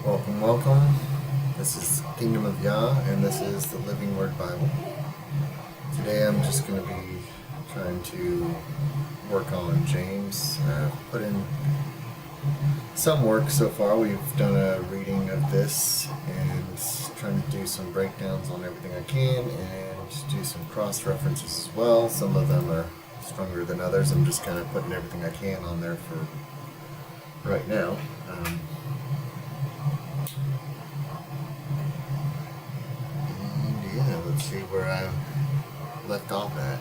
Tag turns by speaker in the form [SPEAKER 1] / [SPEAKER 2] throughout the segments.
[SPEAKER 1] Welcome, welcome. This is Kingdom of Yah, and this is the Living Word Bible. Today I'm just going to be trying to work on James. I've put in some work so far. We've done a reading of this and trying to do some breakdowns on everything I can and do some cross references as well. Some of them are stronger than others. I'm just kind of putting everything I can on there for right now. Let's see where I left off at.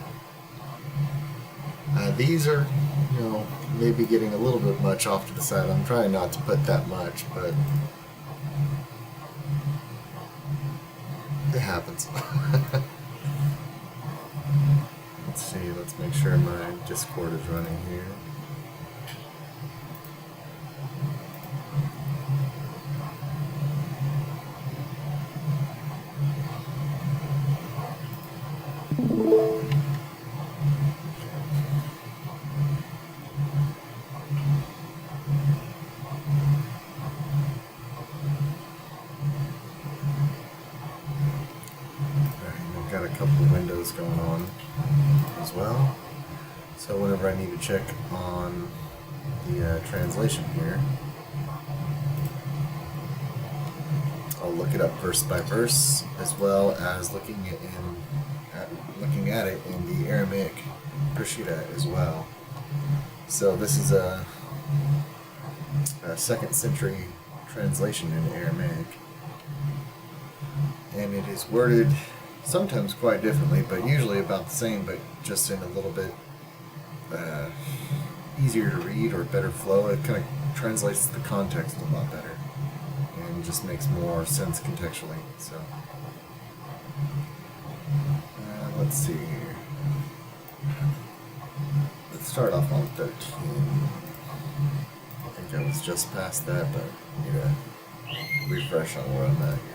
[SPEAKER 1] These are, maybe getting a little bit much off to the side. I'm trying not to put that much, but it happens. Let's see, let's make sure my Discord is running here. Got a couple of windows going on as well, so whenever I need to check on the translation here, I'll look it up verse by verse, as well as looking at it in the Aramaic Peshitta as well. So this is a 2nd century translation in Aramaic, and it is worded sometimes quite differently, but usually about the same, but just in a little bit easier to read or better flow. It kind of translates the context a lot better and just makes more sense contextually. So let's see here. Let's start off on 13. I think I was just past that, but I need to refresh on where I'm at here.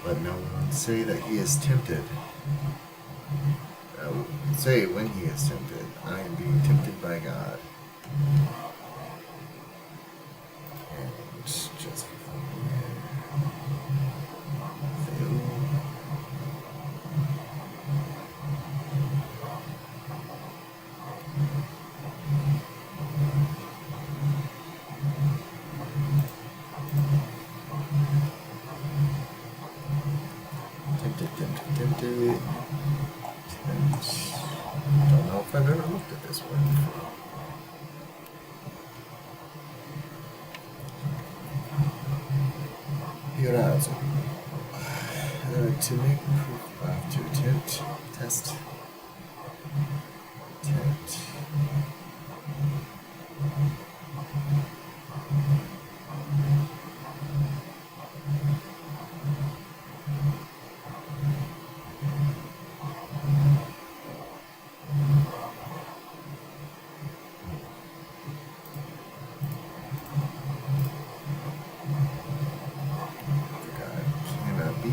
[SPEAKER 1] Let no one say that he is tempted. I will say when he is tempted, I am being tempted by God. And just tempted. Don't know if I've ever looked at this one before. Yorazo. To make proof of, to attempt, test, attempt.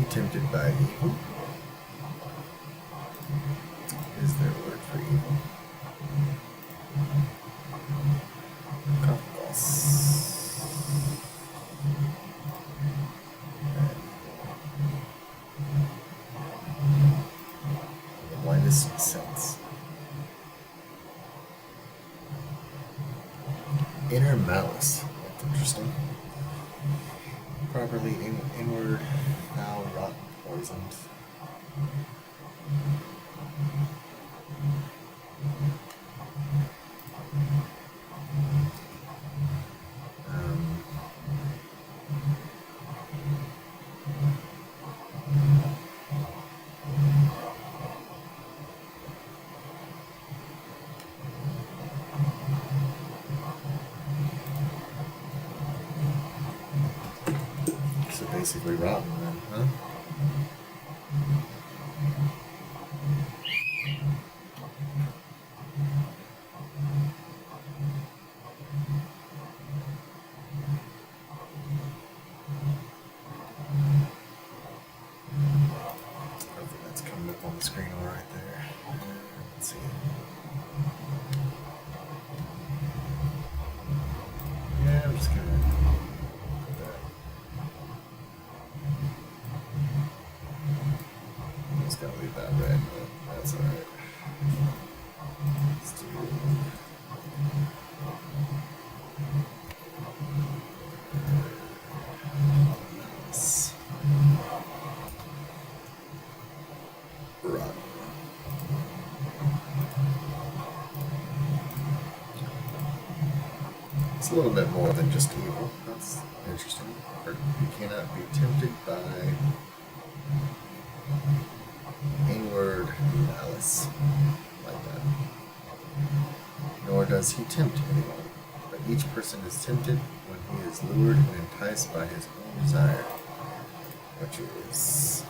[SPEAKER 1] Tempted by evil. Is there a word for evil? In the widest sense. Inner malice. That's interesting. Properly inward, foul, rotten, poisoned. So basically rotten then, huh? the screen right there. Let's see. Yeah, I'm just gonna put that. I'm just gonna leave that red, but that's alright. Let's do this. Run. It's a little bit more than just evil. That's interesting. Or you cannot be tempted by inward malice like that. Nor does he tempt anyone. But each person is tempted when he is lured and enticed by his own desire, which is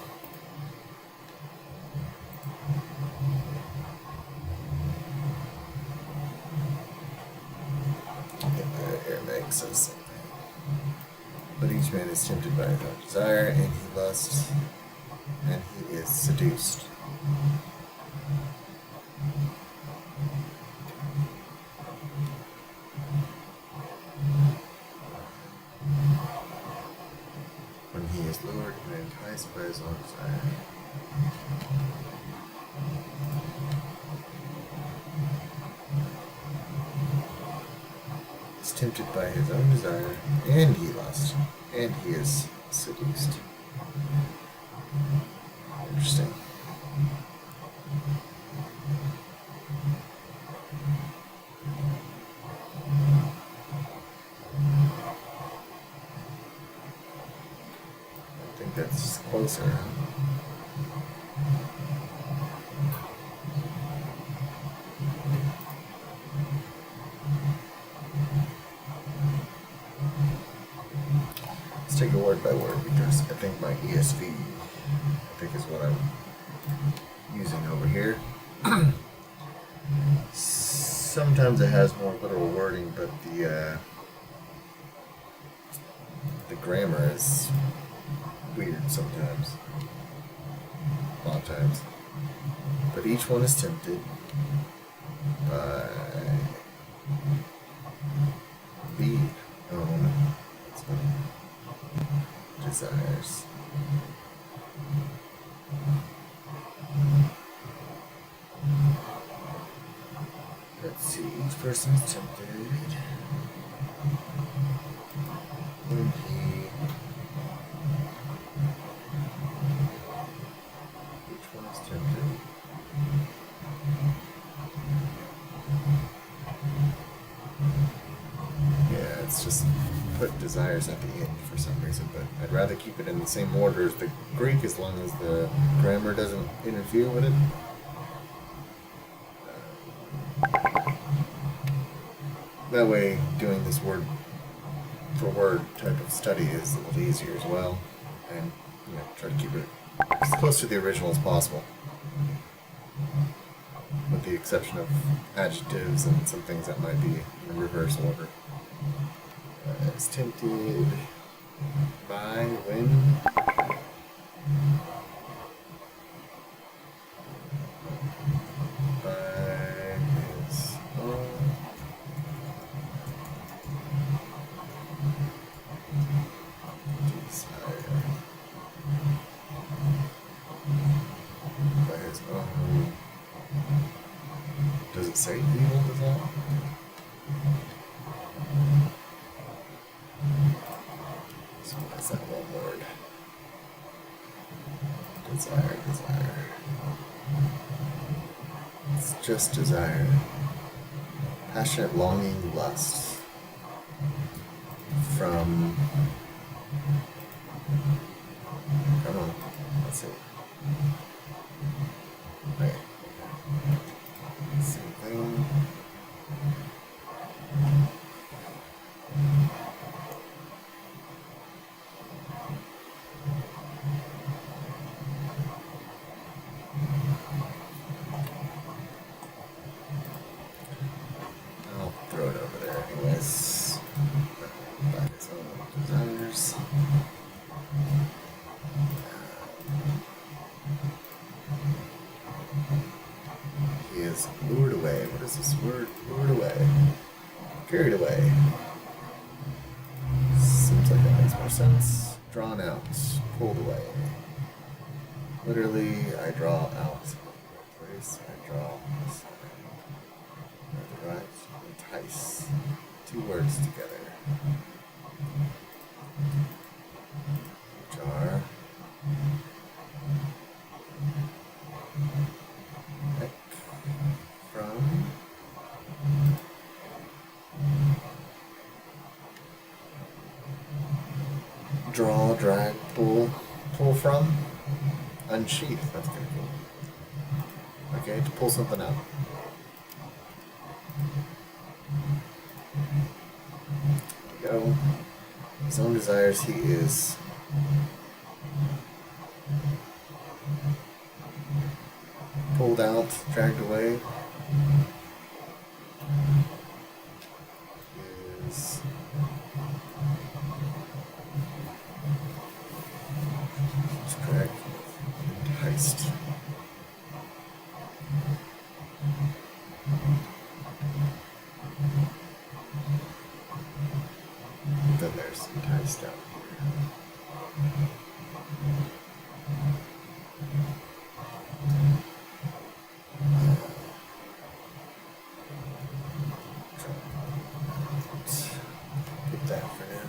[SPEAKER 1] Aramaic says the same thing. But each man is tempted by his own desire, and he lusts, and he is seduced. When he is lured and enticed by his own desire. Is tempted by his own desire, and he lusts, and he is seduced. Interesting. I think that's closer. Let's take it word by word because I think my ESV, is what I'm using over here. Sometimes it has more literal wording, but the grammar is weird sometimes. A lot of times. But each one is tempted by the own desires. Let's see, each person is tempted when each one is tempted. Yeah, it's just put desires at the end for some reason, but I'd rather keep it in the same order as the Greek as long as the grammar doesn't interfere with it. That way, doing this word for word type of study is a little easier as well, and try to keep it as close to the original as possible, with the exception of adjectives and some things that might be in reverse order. Is tempted by when? By his own desire. By his own. Does it say evil desire? So what's that one word? Desire. It's just desire. Passionate longing, lust. From... Come on, let's see. Okay. Same thing. I'll throw it over there anyways. By his own desire. is lured away. What is this word? Lured away. Carried away. Seems like that makes more sense. Drawn out. Pulled away. Literally, I draw out. Place, I draw. The right. Entice. Two words together. Which are heck from draw, drag, pull, pull from, unsheath. That's kind of cool. Okay, to pull something out. There we go. His own desires, he is pulled out, dragged away. Is dragged, enticed. Then there's enticed out here. Get that for now.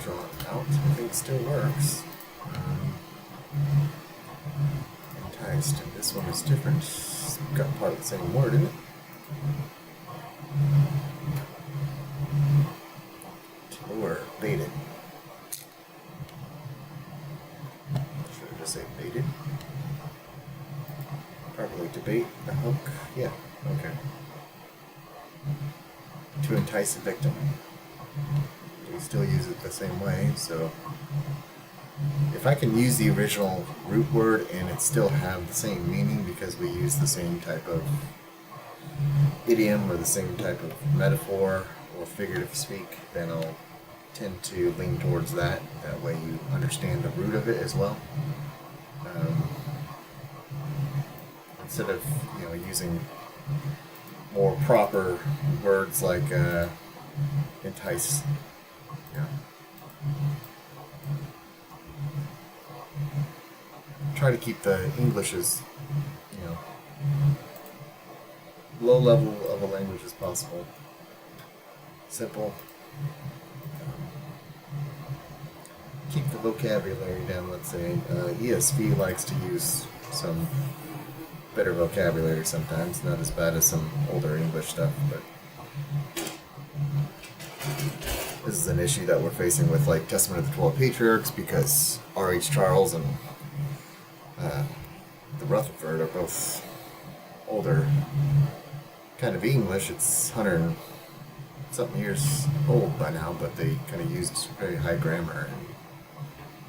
[SPEAKER 1] Drawn out, I think still works. Enticed, and this one is different. It's got part of the same word in it. Lure, baited. Should I just say baited? Probably to bait a hook. Yeah, okay. To entice a victim. We still use it the same way, so if I can use the original root word and it still have the same meaning because we use the same type of idiom or the same type of metaphor or figurative speak, then I'll tend to lean towards that. That way you understand the root of it as well. Instead of using more proper words like entice. Yeah. Try to keep the English as low level of a language as possible. Simple. Keep the vocabulary down, let's say. ESV likes to use some better vocabulary sometimes, not as bad as some older English stuff, but this is an issue that we're facing with like Testament of the 12 Patriarchs because R.H. Charles and the Rutherford are both older kind of English. It's 100 and something years old by now, but they kind of used very high grammar and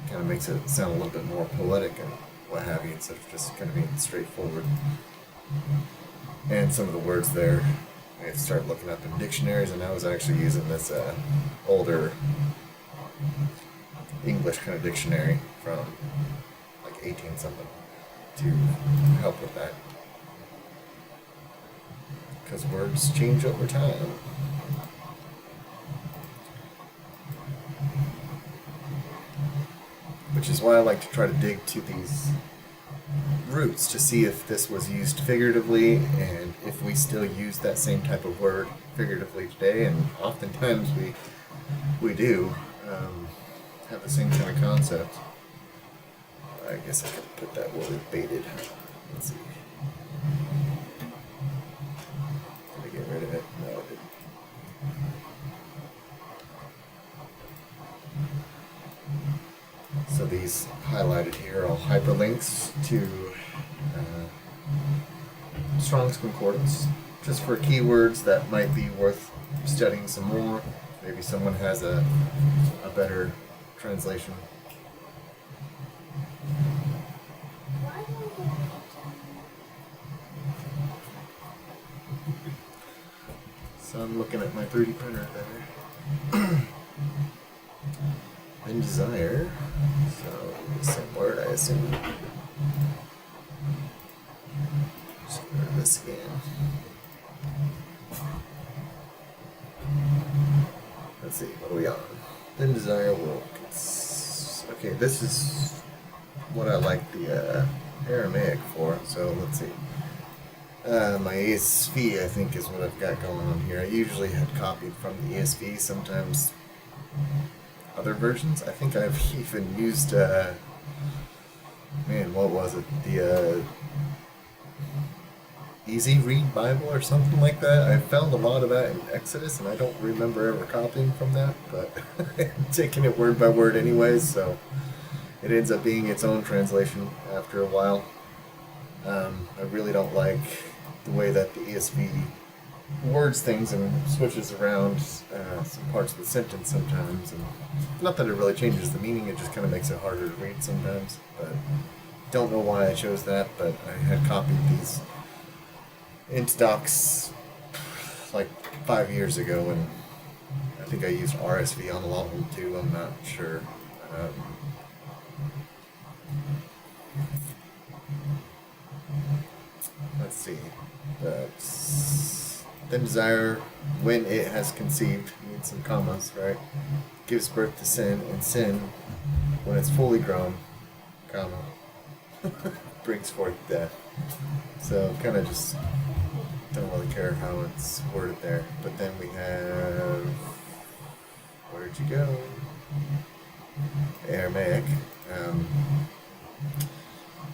[SPEAKER 1] kind of makes it sound a little bit more poetic and what have you, instead of just kind of being straightforward. And some of the words there, I have to start looking up in dictionaries, and I was actually using this older English kind of dictionary from like 18 something to help with that. Because words change over time. Which is why I like to try to dig to these roots to see if this was used figuratively and if we still use that same type of word figuratively today, and oftentimes we do have the same kind of concept. I guess I could put that word baited. Let's see. Did I get rid of it? No, I didn't. So these highlighted here are all hyperlinks to Strong's Concordance, just for keywords that might be worth studying some more. Maybe someone has a better translation. So I'm looking at my 3D printer there. and desire. So the same word, I assume. Just go to this again. Let's see, what are we on? Then desire will. Okay, this is what I like the Aramaic for. So let's see. My ESV, I think, is what I've got going on here. I usually had copied from the ESV, sometimes other versions. I think I've even used, man, what was it? The Easy Read Bible or something like that. I found a lot of that in Exodus, and I don't remember ever copying from that, but I'm taking it word by word anyways, so it ends up being its own translation after a while. I really don't like the way that the ESV words things and switches around some parts of the sentence sometimes, and not that it really changes the meaning, it just kind of makes it harder to read sometimes. But don't know why I chose that, but I had copied these into docs like 5 years ago, and I think I used RSV on a lot of them too. I'm not sure. Let's see. Then desire, when it has conceived, needs some commas, right? Gives birth to sin, and sin, when it's fully grown, comma, brings forth death. So kind of just don't really care how it's worded there. But then we have, where'd you go? Aramaic.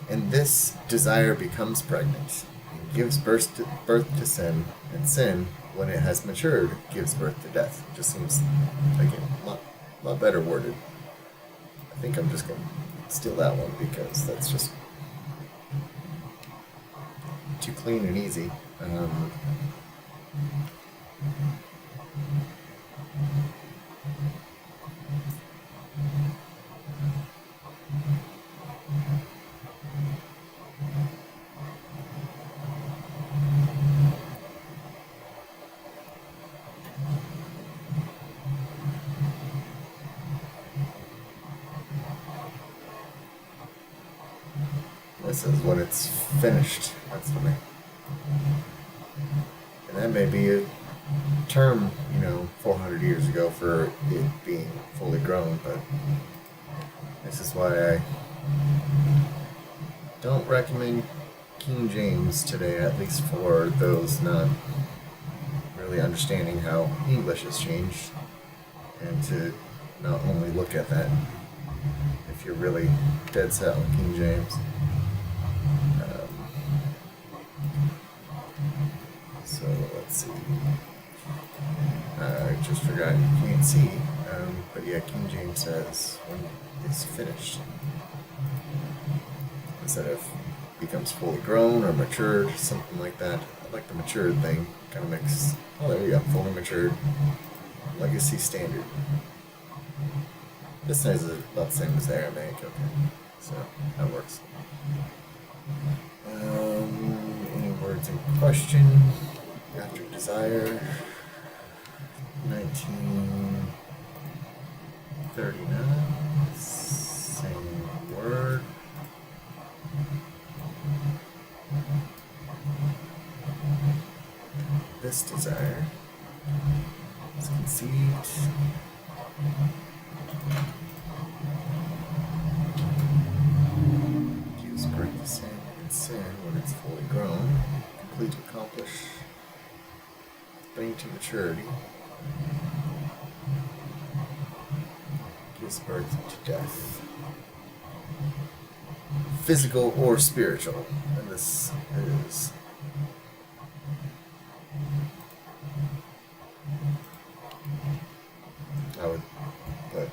[SPEAKER 1] And this desire becomes pregnant and gives birth to sin, and sin, when it has matured, gives birth to death. It just seems, again, a lot better worded. I think I'm just going to steal that one because that's just too clean and easy. This is when it's finished. That's what and that may be a term, 400 years ago for it being fully grown, but this is why I don't recommend King James today, at least for those not really understanding how English has changed, and to not only look at that if you're really dead set on King James. So let's see. I just forgot you can't see, but yeah, King James says when it's finished instead of becomes fully grown or matured, something like that. I like the matured thing. Kind of makes. Oh, there we go, fully matured. Legacy standard. This is about the same as the Aramaic. Okay, so that works. Any words in question? After desire, 1939, same word. This desire is conceived. Gives birth to sin, and sin, when it's fully grown, complete to accomplish, bring to maturity, gives birth to death, physical or spiritual. And this is I would put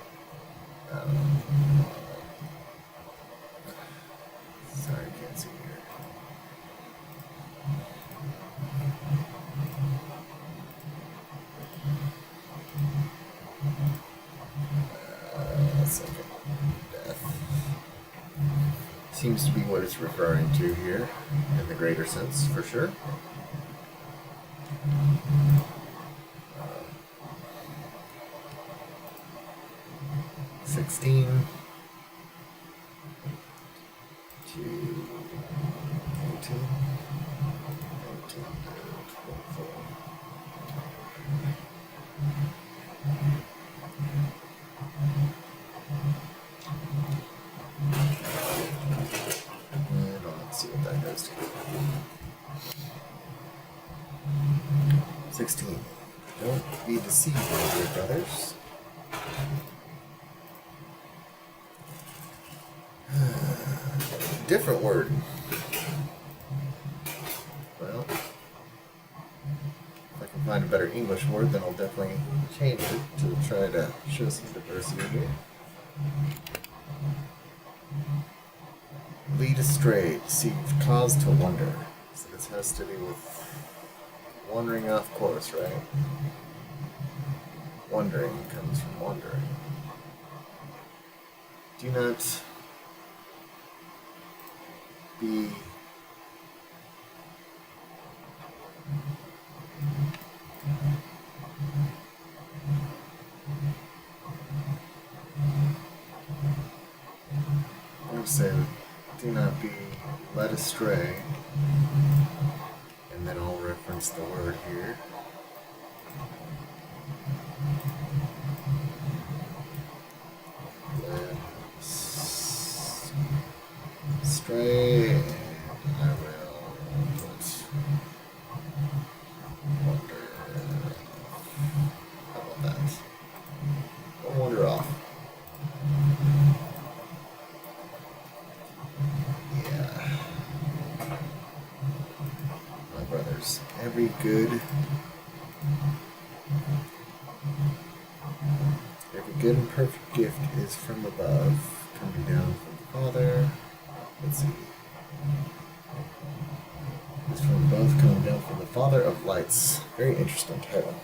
[SPEAKER 1] sorry, I can't see here. Second death seems to be what it's referring to here in the greater sense, for sure. 16 to 18, 19 to 24. And let's see what that goes to. 16. Don't be deceived, my dear brothers. Different word. Well, if I can find a better English word, then I'll definitely change it to try to show some diversity here. Lead astray, deceive, cause to wonder. So this has to do with wandering off course, right? Wandering comes from wandering. Do not be I would say, do not be led astray, and then I'll reference the word here. Led astray, and I will put wander. How about that? Don't wander off. Brothers, every good and perfect gift is from above, coming down from the Father. Let's see. Is from above, coming down from the Father of lights. Very interesting title.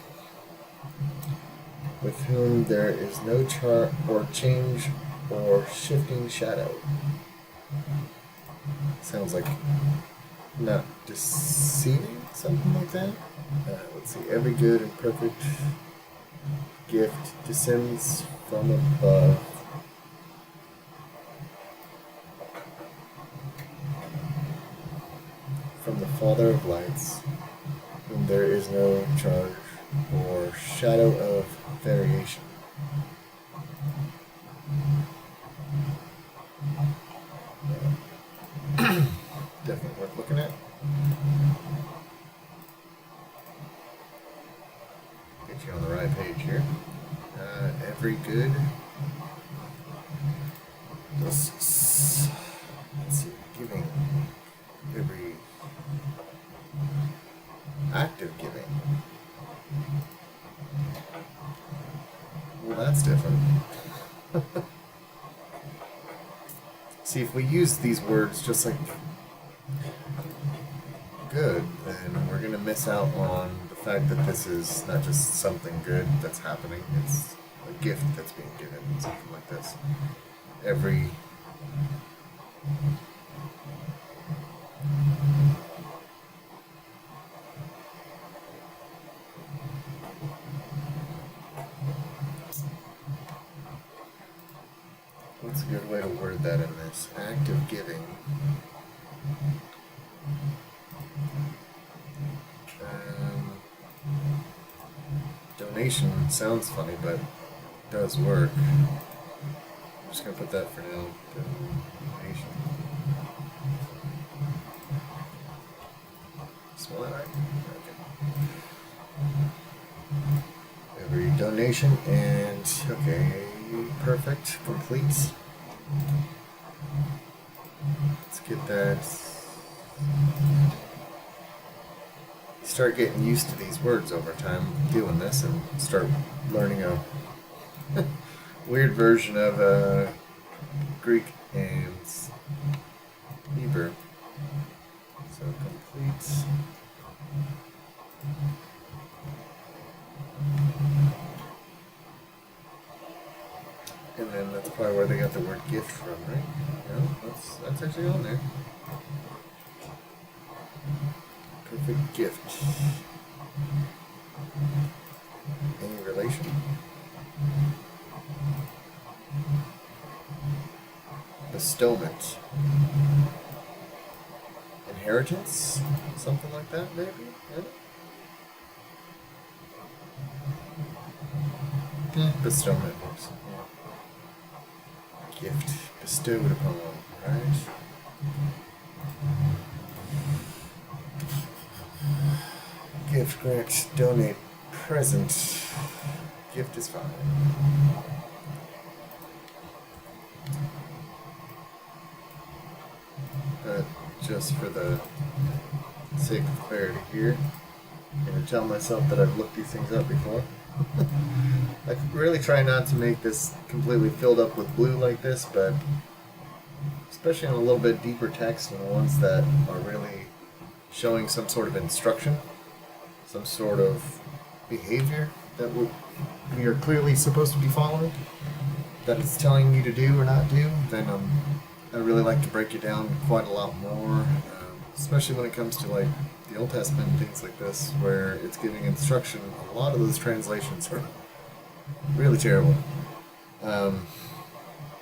[SPEAKER 1] With whom there is no chart or change or shifting shadow. Sounds like not deceiving, something like that. Let's see. Every good and perfect gift descends from above. From the Father of lights, whom there is no charge or shadow of variation. Definitely worth looking at. Get you on the right page here. Every good. Let's see. Giving. Every active giving. Well, that's different. See, if we use these words just like good, then we're going to miss out on the fact that this is not just something good that's happening, it's a gift that's being given, something like this. Every what's a good way to word that in this? Act of giving. Donation sounds funny, but does work. I'm just going to put that for now. Donation. Spell that right? Okay. Every donation and, okay, perfect, complete. Let's get that. Start getting used to these words over time doing this and start learning a weird version of Greek and Hebrew. So complete. And then that's probably where they got the word gift from, right? Yeah, that's actually on there. Perfect gift. Any relation? bestowment. Inheritance? Something like that, maybe? Yeah. Bestowment works. Yeah. Gift bestowed upon, right? Gift, grant, donate, present. Gift is fine. But just for the sake of clarity here, I'm going to tell myself that I've looked these things up before. I really try not to make this completely filled up with blue like this, but especially on a little bit deeper text and ones that are really showing some sort of instruction, some sort of behavior that we are clearly supposed to be following, that it's telling you to do or not do, then I really like to break it down quite a lot more, especially when it comes to like the Old Testament and things like this, where it's giving instruction. A lot of those translations are really terrible,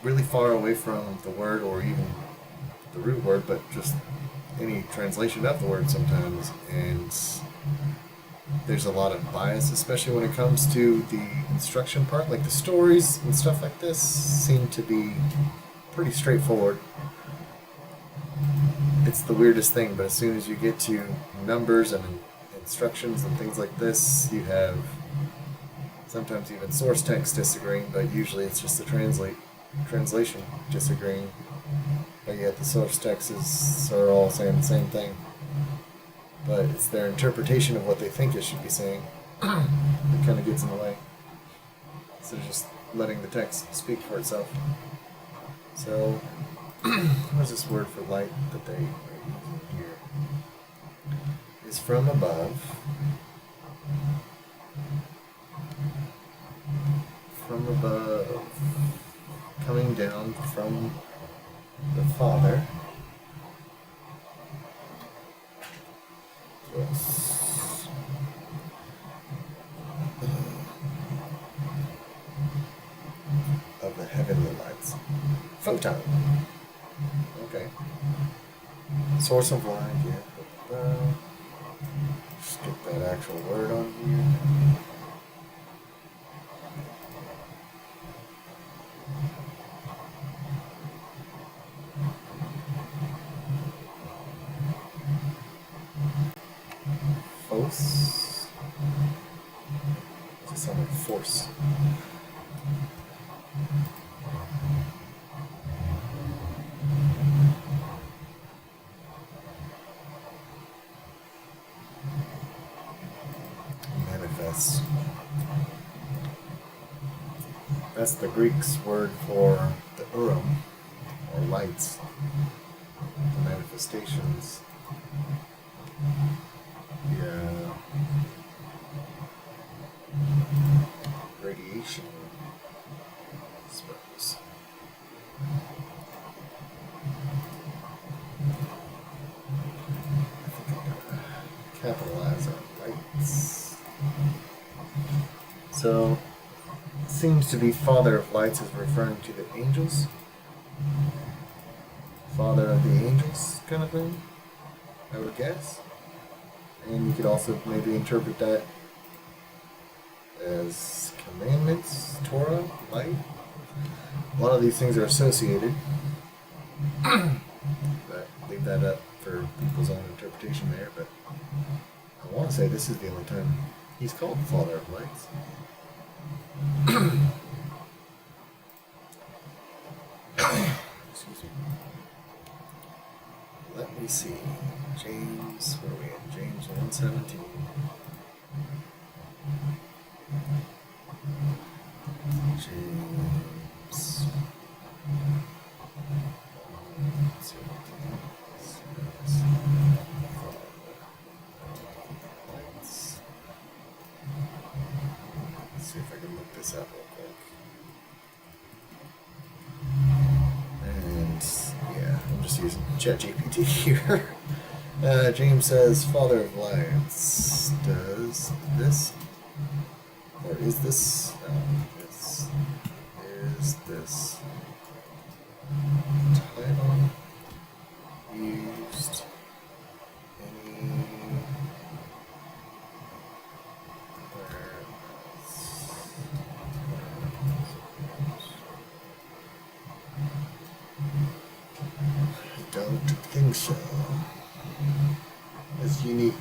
[SPEAKER 1] really far away from the word or even the root word, but just any translation of the word sometimes, and there's a lot of bias, especially when it comes to the instruction part. Like the stories and stuff like this seem to be pretty straightforward. It's the weirdest thing, but as soon as you get to numbers and instructions and things like this, you have sometimes even source text disagreeing, but usually it's just the translation disagreeing. But yet the source texts are all saying the same thing. But it's their interpretation of what they think it should be saying that kind of gets in the way. So just letting the text speak for itself. So, what is this word for light that they are using here? Is from above. From above. Coming down from the Father. Yes. Of the heavenly lights. Photon. Okay. Source of light, yeah. Just get that actual word on here. Force. Does it sound like force? Manifest. That's the Greek's word for the Urim, or lights, the manifestations. Yeah. Radiation, I suppose. I think I'm gonna capitalize on lights. So, it seems to be Father of Lights is referring to the angels. Father of the angels, kind of thing, I would guess. And you could also maybe interpret that as commandments, Torah, light. A lot of these things are associated, but leave that up for people's own interpretation there. But I want to say this is the only time he's called the Father of Lights. Excuse me. Let me see. James, where are we at? James 1:17. James 1:17. Let's see if I can look this up real quick. And yeah, I'm just using ChatGPT here. James says, Father of Lights, does this, or is this title used any I don't think so. It's unique.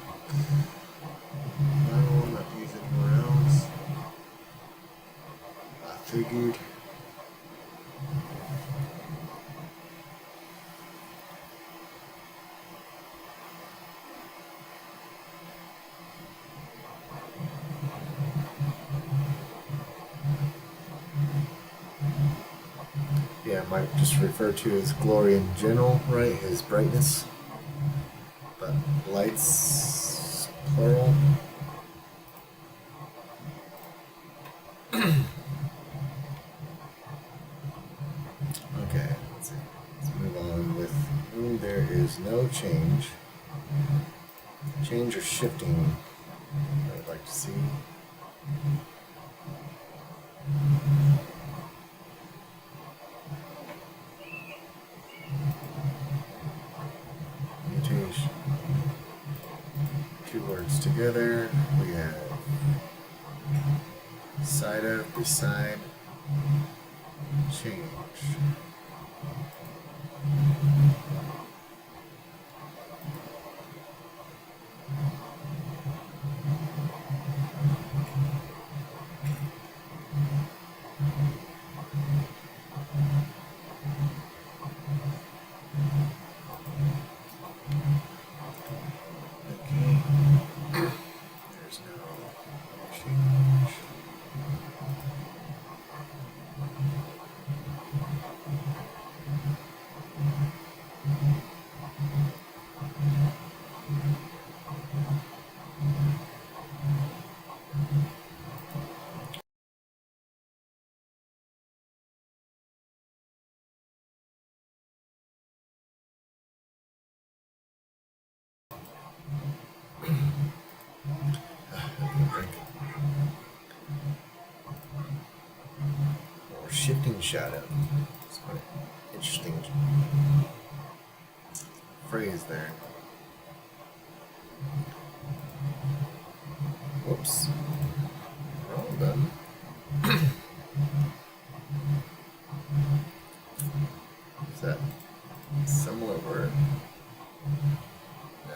[SPEAKER 1] I will not use anywhere else. I figured. Yeah, I might just refer to his glory in general, right? His brightness. But lights, plural. Okay, let's see. Let's move on with whom there is no change. Change or shifting, I would like to see. Mutation. Two words together. We have side of, beside, change. Okay. There's no change. Or shifting shadow. It's quite an interesting phrase there. Whoops. Wrong button. Is that a similar word? No.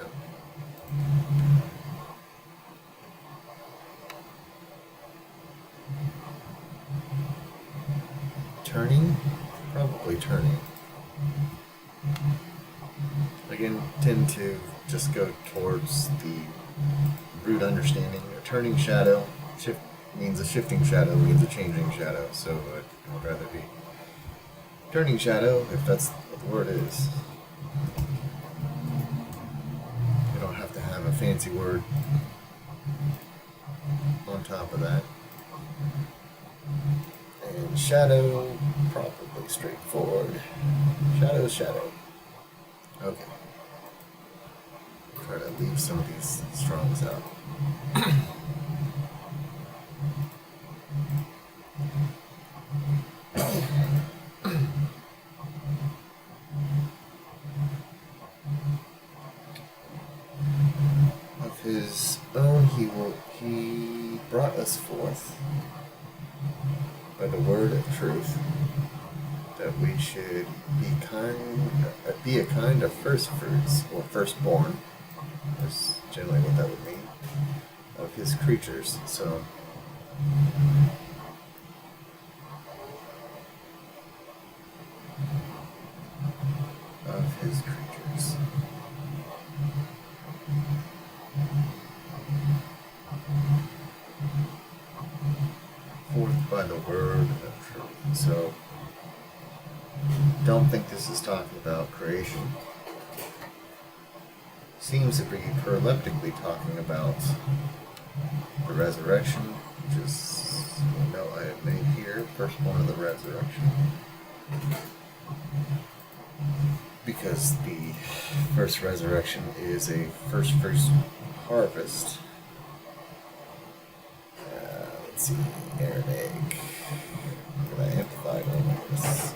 [SPEAKER 1] Turning? Probably turning. Again, tend to just go towards the root understanding. A turning shadow means a shifting shadow means a changing shadow. So I would rather be turning shadow if that's what the word is. You don't have to have a fancy word on top of that. And shadow, probably straightforward. Shadow is shadow. Okay. Try to leave some of these strongs out. Of his own he brought us forth by the word of truth, that we should be a kind of first fruits or firstborn. That's generally what that would mean, of his creatures. So of his creatures. Forth by the word of truth. So don't think this is talking about creation. Seems to be proleptically talking about the resurrection, which is a note I have made here, firstborn of the resurrection. Because the first resurrection is a first harvest. Let's see, Aramaic. Look at that amplified one like this.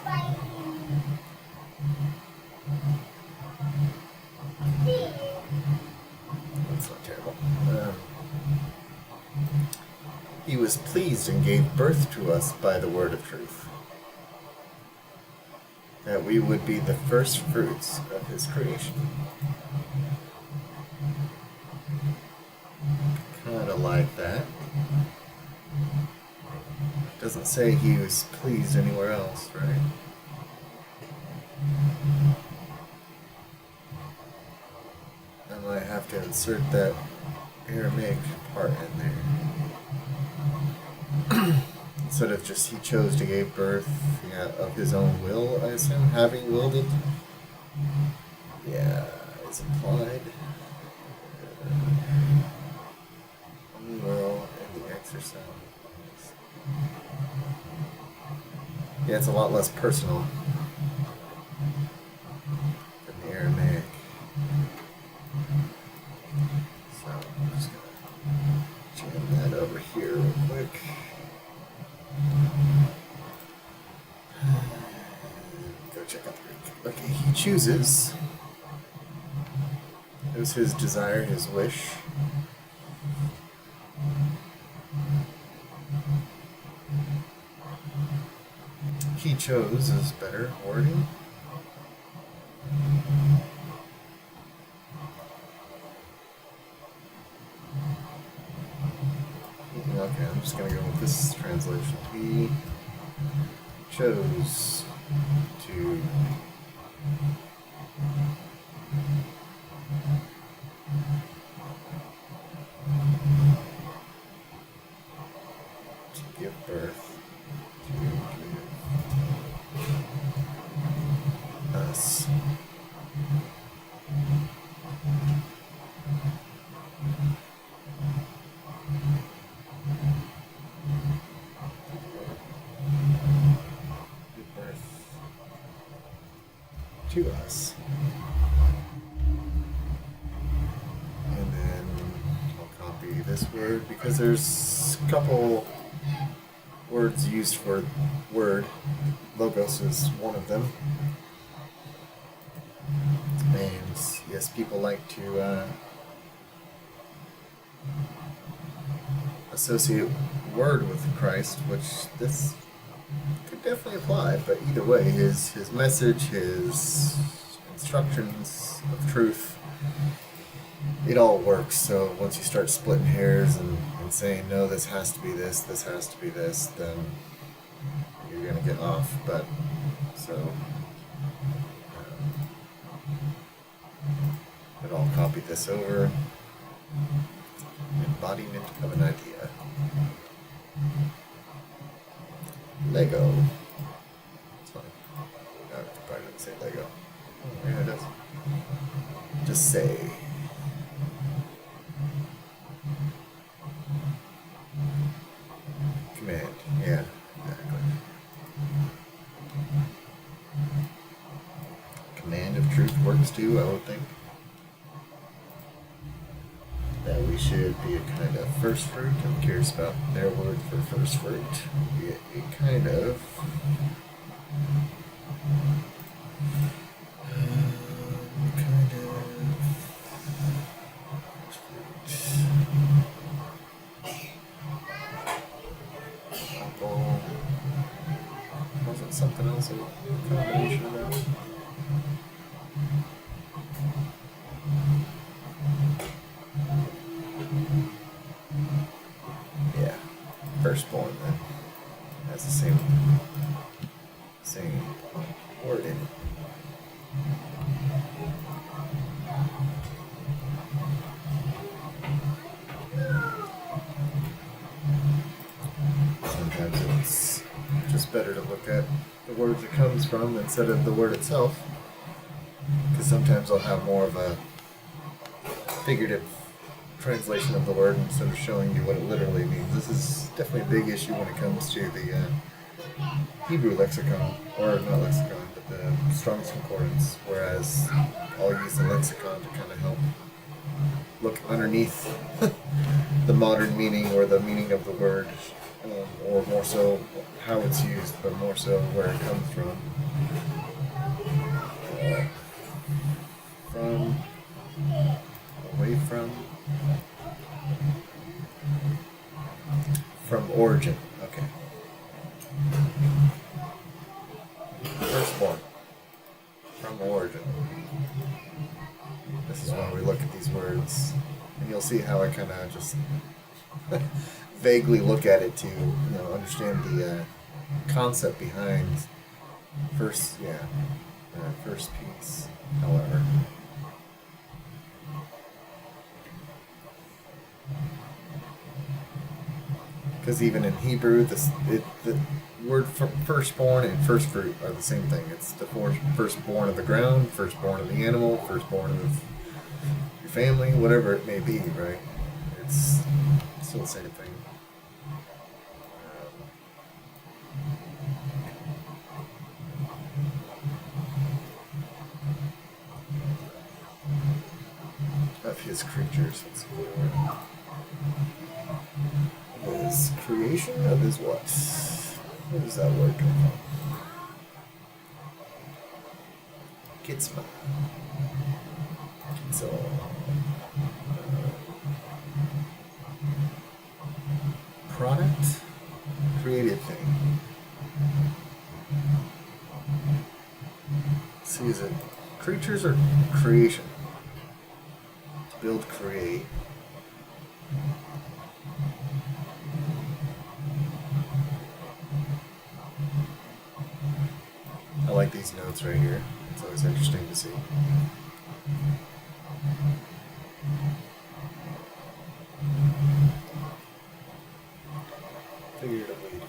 [SPEAKER 1] was pleased and gave birth to us by the word of truth, that we would be the first fruits of his creation. Kind of like that. Doesn't say he was pleased anywhere else, right? I might have to insert that Aramaic part in there. Instead of just he chose to give birth, yeah, of his own will, I assume, having willed it. Yeah, it's implied. Own will and the exercise. Yeah, it's a lot less personal than the Aramaic. So I'm just gonna jam that over here real quick. Go check out the Greek. Okay, he chooses. It was his desire, his wish. He chose is better wording. Okay, I'm just gonna go with this translation. He chose to give birth to us. Give birth to us. And then I'll copy this word because there's a couple words used for word. Logos is one of them. And yes, people like to associate word with Christ, which this could definitely apply, but either way, his message, his instructions of truth, it all works. So once you start splitting hairs and saying, no, this has to be this has to be this, then you're going to get off. But, so, but I'll copy this over. Embodiment of an idea. Lego. It's fine. No, it probably doesn't say Lego. Oh, yeah, it does. Just say. Command. Yeah, exactly. Command of truth works too, I would think. That we should be a kind of first fruit. I'm curious about their word for first fruit. Be a kind of apple. Wasn't something else a combination of that? Yeah, firstborn then has the same word in it. Sometimes it's just better to look at the words it comes from instead of the word itself, because sometimes I'll have more of a figurative translation of the word instead of showing you what it literally means. This is definitely a big issue when it comes to the Hebrew lexicon, or not lexicon, but the Strong's Concordance, whereas I'll use the lexicon to kind of help look underneath the modern meaning or the meaning of the word, or more so how it's used, but more so where it comes from. From, away from firstborn from origin. This is when we look at these words, and you'll see how I kind of just vaguely look at it to understand the concept behind first piece. However, because even in Hebrew, the word firstborn and first fruit are the same thing. It's the firstborn of the ground, firstborn of the animal, firstborn of your family, whatever it may be, right? It's still the same thing. Of his creatures. Let's see. His creation of his what? Where does that word come from? Kitzma. So, product, created thing. Let's see, is it creatures or creation? To build, create. I like these notes right here. It's always interesting to see. Figuratively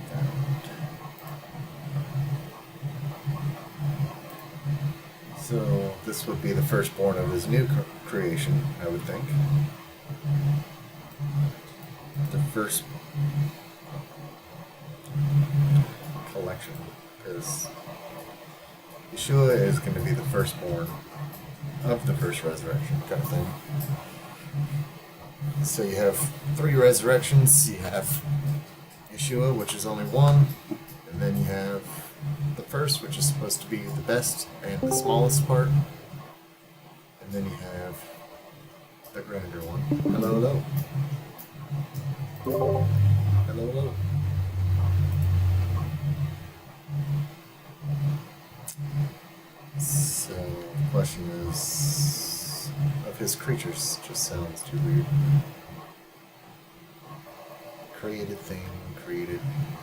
[SPEAKER 1] found. So this would be the firstborn of his new creation, I would think. The first collection, because Yeshua is going to be the firstborn of the first resurrection, kind of thing. So you have 3 resurrections. You have Yeshua, which is only one, and then you have the first, which is supposed to be the best and the smallest part, and then you have the grander one. Hello, hello. Hello, hello. So the question is, of his creatures just sounds too weird. Created thing, created,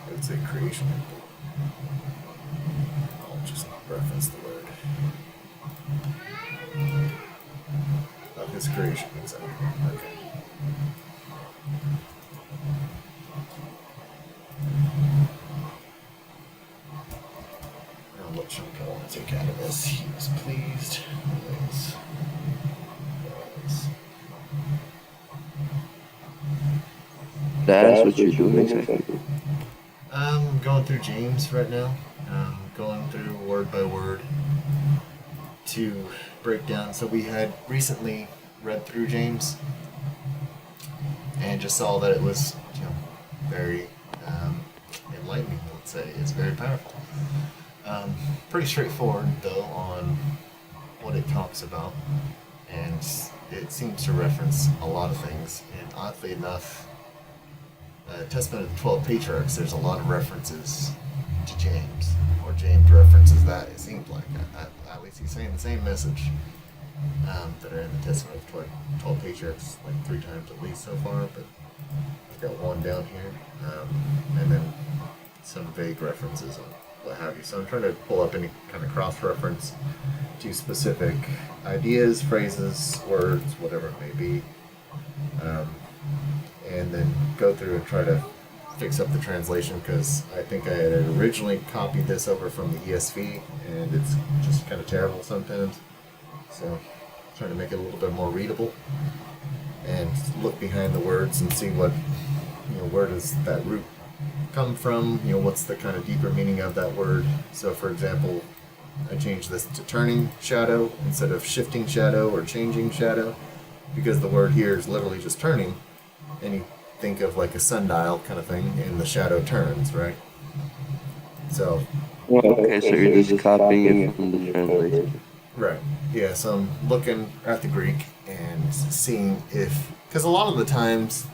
[SPEAKER 1] I would say creation. I'll just reference the word. Of his creation, exactly. Okay. Now what chunk I want to take out of this? He was pleased. Was.
[SPEAKER 2] That's what you're doing exactly.
[SPEAKER 1] I'm going through James right now. Going through word by word to break down. So we had recently read through James and just saw that it was, very enlightening. Let's say it's very powerful. Pretty straightforward though on what it talks about, and it seems to reference a lot of things. And oddly enough, Testament of the 12 Patriarchs, there's a lot of references to James, or James references that, it seems like. At least he's saying the same message that are in the Testament of 12 Patriarchs, like 3 times at least so far, but I've got one down here, and then some vague references on what have you. So I'm trying to pull up any kind of cross-reference to specific ideas, phrases, words, whatever it may be. And then go through and try to fix up the translation, because I think I had originally copied this over from the ESV and it's just kind of terrible sometimes. So trying to make it a little bit more readable and look behind the words and see what, where does that root come from, what's the kind of deeper meaning of that word. So for example, I changed this to turning shadow instead of shifting shadow or changing shadow, because the word here is literally just turning. And you think of like a sundial kind of thing, and the shadow turns, right? So.
[SPEAKER 2] Okay, so you're just copying it from the translation.
[SPEAKER 1] Right. Yeah, so I'm looking at the Greek and seeing if, because a lot of the times,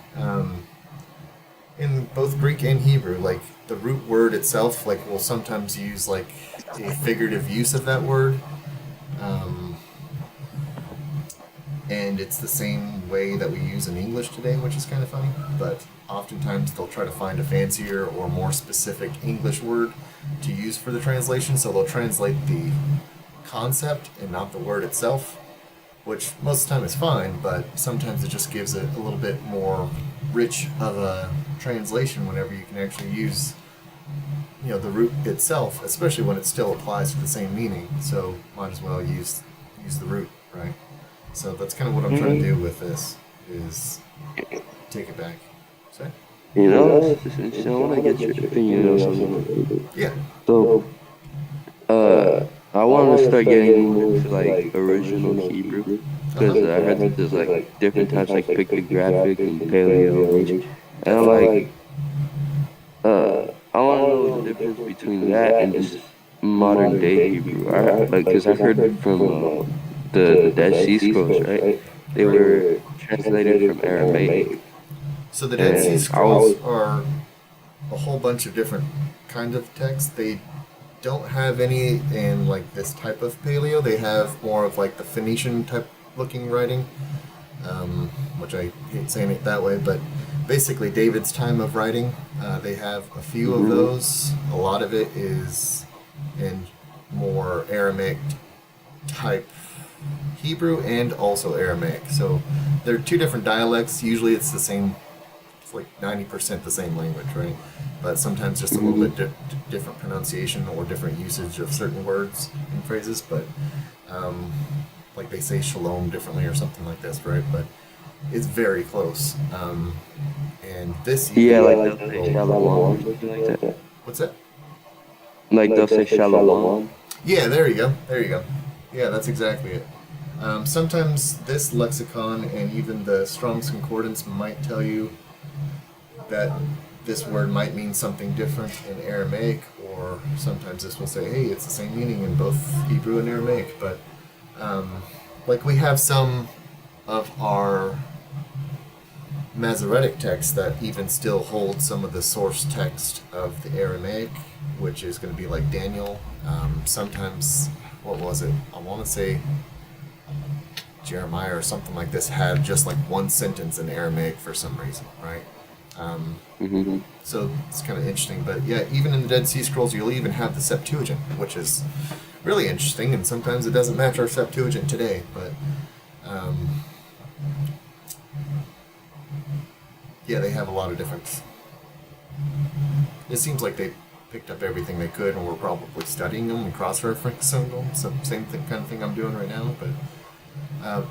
[SPEAKER 1] in both Greek and Hebrew, like the root word itself, like we'll sometimes use like a figurative use of that word, um, and it's the same way that we use in English today, which is kind of funny. But oftentimes they'll try to find a fancier or more specific English word to use for the translation, so they'll translate the concept and not the word itself, which most of the time is fine, but sometimes it just gives it a little bit more rich of a translation whenever you can actually use the root itself, especially when it still applies to the same meaning. So might as well use the root, right? So that's kind of what I'm trying to do with this is take it back. Sorry?
[SPEAKER 2] It's just interesting. I want to get your opinion on something.
[SPEAKER 1] Yeah.
[SPEAKER 2] So, I want to start getting more into like original Hebrew because I heard that there's like different types like pictographic and paleo language, and I'm like, I want to know the difference between that and just modern day Hebrew. Because I heard from the Dead Sea Scrolls, right? They were translated from Aramaic.
[SPEAKER 1] So the Dead Sea
[SPEAKER 2] And
[SPEAKER 1] Scrolls are a whole bunch of different kind of text. They don't have any in like this type of paleo. They have more of like the Phoenician type looking writing, which I hate saying it that way, but basically David's time of writing. They have a few of those. A lot of it is in more Aramaic type Hebrew and also Aramaic. So they're two different dialects. Usually it's the same. It's like 90% the same language, right? But sometimes just a little bit different pronunciation or different usage of certain words and phrases. But like they say shalom differently or something like this, right? But it's very close. And this
[SPEAKER 2] like they'll say shalom or something like that.
[SPEAKER 1] What's that?
[SPEAKER 2] Like they'll say shalom.
[SPEAKER 1] Yeah, there you go. There you go. Yeah, that's exactly it. Sometimes this lexicon and even the Strong's Concordance might tell you that this word might mean something different in Aramaic, or sometimes this will say, hey, it's the same meaning in both Hebrew and Aramaic. But like we have some of our Masoretic texts that even still hold some of the source text of the Aramaic, which is going to be like Daniel. Sometimes, what was it? I want to say Jeremiah or something like this had just like one sentence in Aramaic for some reason, right? So it's kind of interesting. But yeah, even in the Dead Sea Scrolls, you'll even have the Septuagint, which is really interesting, and sometimes it doesn't match our Septuagint today, but yeah, they have a lot of difference. It seems like they picked up everything they could and were probably studying them and cross-referencing them. So same kind of thing I'm doing right now. But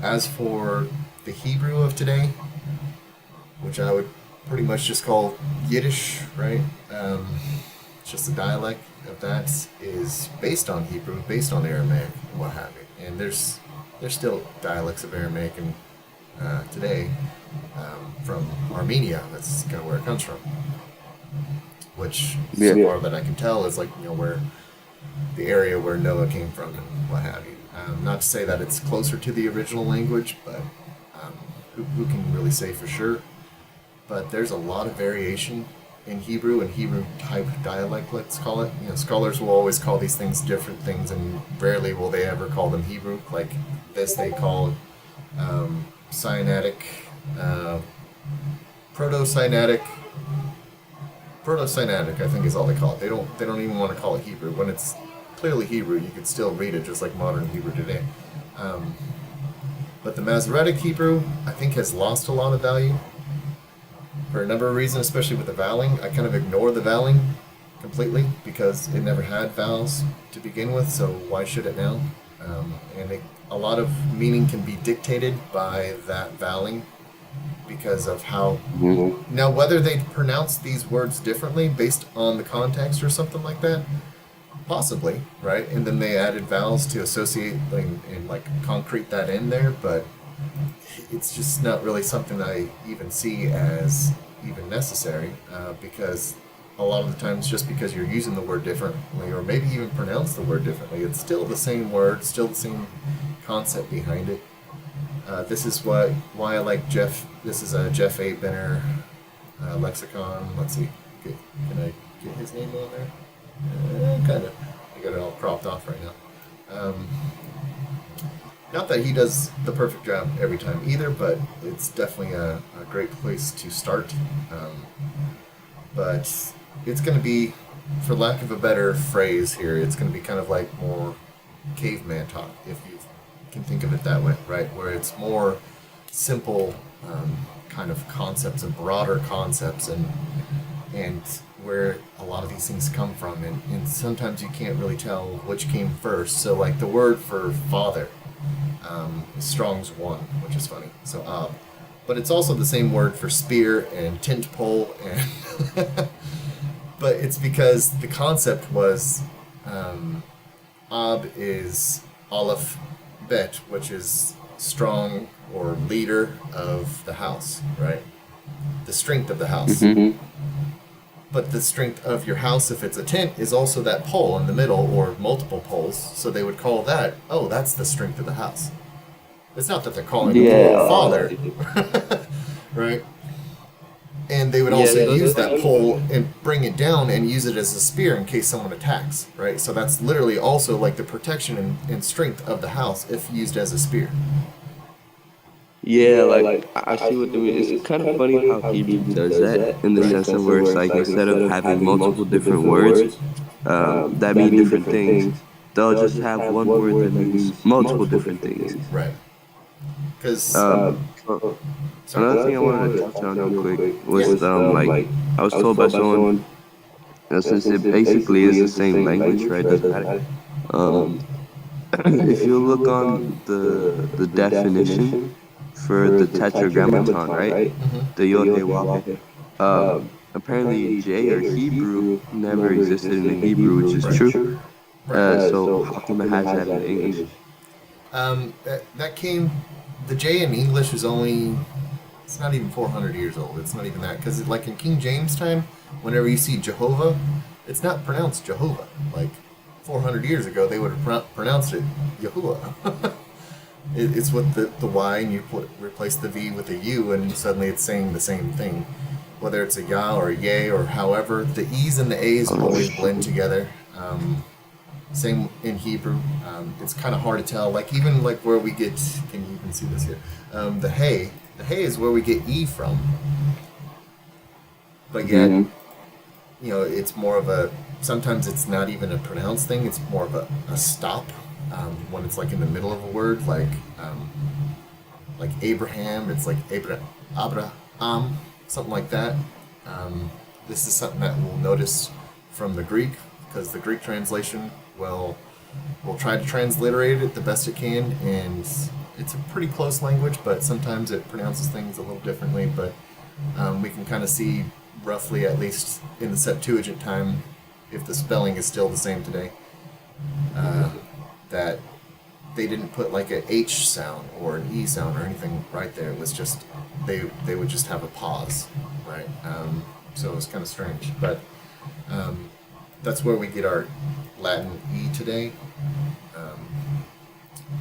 [SPEAKER 1] as for the Hebrew of today, which I would pretty much just call Yiddish, right? It's just a dialect of that is based on Hebrew, based on Aramaic, and what have you. And there's still dialects of Aramaic and today from Armenia. That's kind of where it comes from. Which, so far that I can tell, is like where the area where Noah came from and what have you. Not to say that it's closer to the original language, but who can really say for sure? But there's a lot of variation in Hebrew and Hebrew type dialect, let's call it. Scholars will always call these things different things, and rarely will they ever call them Hebrew. Like this, they call Sinaitic, Proto-Sinaitic. Proto-Sinaitic, I think, is all they call it. They don't even want to call it Hebrew. When it's clearly Hebrew, you could still read it just like modern Hebrew today. But the Masoretic Hebrew, I think, has lost a lot of value for a number of reasons, especially with the vowing. I kind of ignore the vowing completely because it never had vowels to begin with, so why should it now? A lot of meaning can be dictated by that vowing because of how... Now, whether they pronounce these words differently based on the context or something like that, possibly, right? And then they added vowels to associate and like concrete that in there, but it's just not really something I even see as even necessary because a lot of the times just because you're using the word differently or maybe even pronounce the word differently, it's still the same word, still the same concept behind it. This is why I like Jeff. This is a Jeff A. Benner lexicon. Let's see. Can I get his name on there? Kind of. I got it all cropped off right now. Not that he does the perfect job every time either, but it's definitely a great place to start. But it's going to be, for lack of a better phrase here, it's going to be kind of like more caveman talk, if you can think of it that way, right? Where it's more simple kind of concepts and broader concepts, and where a lot of these things come from, and sometimes you can't really tell which came first. So like the word for father, Strong's 1, which is funny. So but it's also the same word for spear and tent pole, and but it's because the concept was Ab is Aleph Bet, which is strong or leader of the house, right? The strength of the house.
[SPEAKER 2] Mm-hmm.
[SPEAKER 1] But the strength of your house, if it's a tent, is also that pole in the middle or multiple poles. So they would call that, oh, that's the strength of the house. It's not that they're calling the pole father, right? And they would also use that pole and bring it down and use it as a spear in case someone attacks, right? So that's literally also like the protection and strength of the house if used as a spear.
[SPEAKER 2] Yeah, like I see what they mean. It's kind of funny how Hebrew does that in the sense of where it's like instead of having multiple different words that mean different things, they'll just have one word that means multiple different things.
[SPEAKER 1] Right. Because
[SPEAKER 2] another thing I wanted to touch on real quick was like I was told by someone that since it basically is the same language, right? Doesn't matter. If you look on the definition for the tetragrammaton, right? The Yod He Waw He. Apparently J or Hebrew never existed in the Hebrew, which is true. So how come it has that in English?
[SPEAKER 1] That came. The J in English is only. It's not even 400 years old. It's not even that, because like in King James time, whenever you see Jehovah, it's not pronounced Jehovah. Like 400 years ago, they would have pronounced it Yahuwah. It's with the Y, and you replace the V with a U, and suddenly it's saying the same thing. Whether it's a Yah or a Yeh or however, the E's and the A's always blend together. Same in Hebrew. It's kind of hard to tell. Like even like where we get, can you even see this here? The Hey is where we get E from. But yet, you know, it's more of a, sometimes it's not even a pronounced thing. It's more of a stop. When it's like in the middle of a word, like Abraham, it's like Abraham, something like that. This is something that we'll notice from the Greek, because the Greek translation will try to transliterate it the best it can, and it's a pretty close language, but sometimes it pronounces things a little differently. But we can kind of see roughly, at least in the Septuagint time, if the spelling is still the same today, that they didn't put like a H sound or an E sound or anything right there. It was just, they would just have a pause, right? So it was kind of strange. But that's where we get our Latin E today.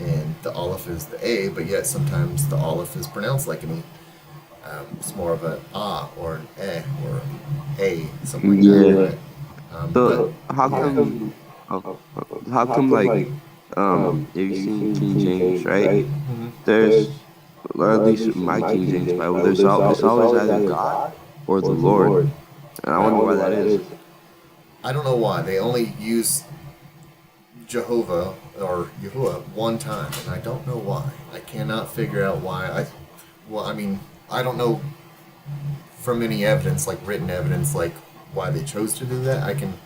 [SPEAKER 1] And the Aleph is the A, but yet sometimes the Aleph is pronounced like an E. It's more of an A or an E or A, something like that, right?
[SPEAKER 2] So how come like if you've seen King James, right? There's, or at least my King James Bible, it's always either God or the Lord, and I wonder why that is.
[SPEAKER 1] I don't know why. They only use Jehovah or Yahuwah one time, and I don't know why. I cannot figure out why. I don't know from any evidence, like written evidence, like why they chose to do that. I can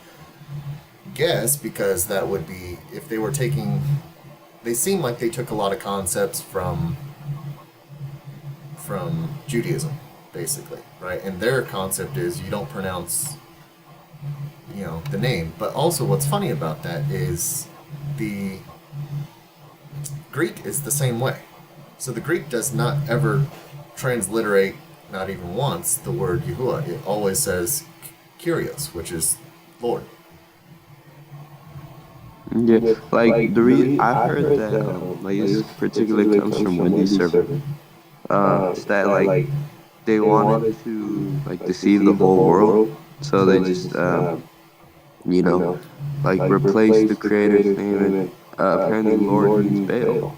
[SPEAKER 1] guess because that would be, if they were taking, they seem like they took a lot of concepts from Judaism, basically, right? And their concept is you don't pronounce, you know, the name. But also what's funny about that is the Greek is the same way. So the Greek does not ever transliterate, not even once, the word Yahuwah. It always says Kyrios, which is Lord.
[SPEAKER 2] Yeah, like the reason I heard that like this particularly comes from Wendy's server. It's that like they wanted to like deceive the whole world, so they just you know, like replace the creator's name and apparently Lord means Baal.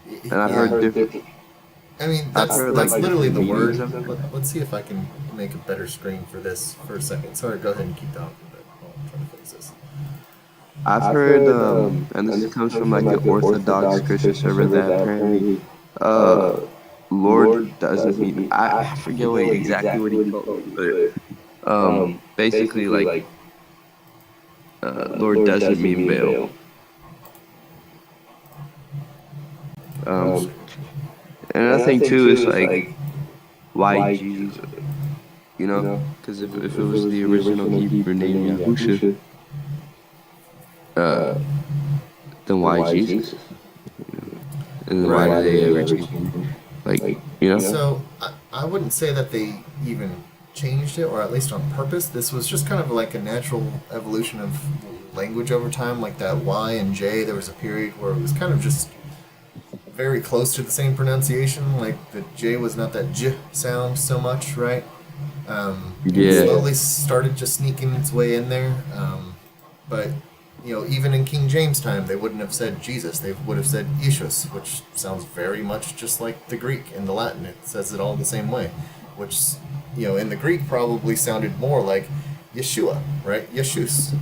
[SPEAKER 2] And
[SPEAKER 1] Yeah. I mean,
[SPEAKER 2] I've heard like
[SPEAKER 1] that's literally
[SPEAKER 2] different
[SPEAKER 1] the
[SPEAKER 2] meanings
[SPEAKER 1] word.
[SPEAKER 2] of it.
[SPEAKER 1] Let's see if I can make a better screen for this for a second. Sorry, go ahead and keep talking. But I'm trying to fix this.
[SPEAKER 2] I've heard, and this comes from like the Orthodox Christian server that apparently, uh, Lord doesn't mean. I forget what exactly what he told me, but basically like, Lord doesn't mean Baal. Um, and another thing too is like why Jesus, you know, because if it was the original Hebrew name Yahusha, uh, then why Jesus? And then why
[SPEAKER 1] Right.
[SPEAKER 2] did they ever change it? Like, you know?
[SPEAKER 1] So I wouldn't say that they even changed it, or at least on purpose. This was just kind of like a natural evolution of language over time, like that Y and J. There was a period where it was kind of just very close to the same pronunciation. Like the J was not that J sound so much, right? It
[SPEAKER 2] Yeah.
[SPEAKER 1] slowly started just sneaking its way in there. But even in King James time, they wouldn't have said Jesus. They would have said Iesous, which sounds very much just like the Greek and the Latin. It says it all the same way, which in the Greek probably sounded more like Yeshua, right? Yeshus,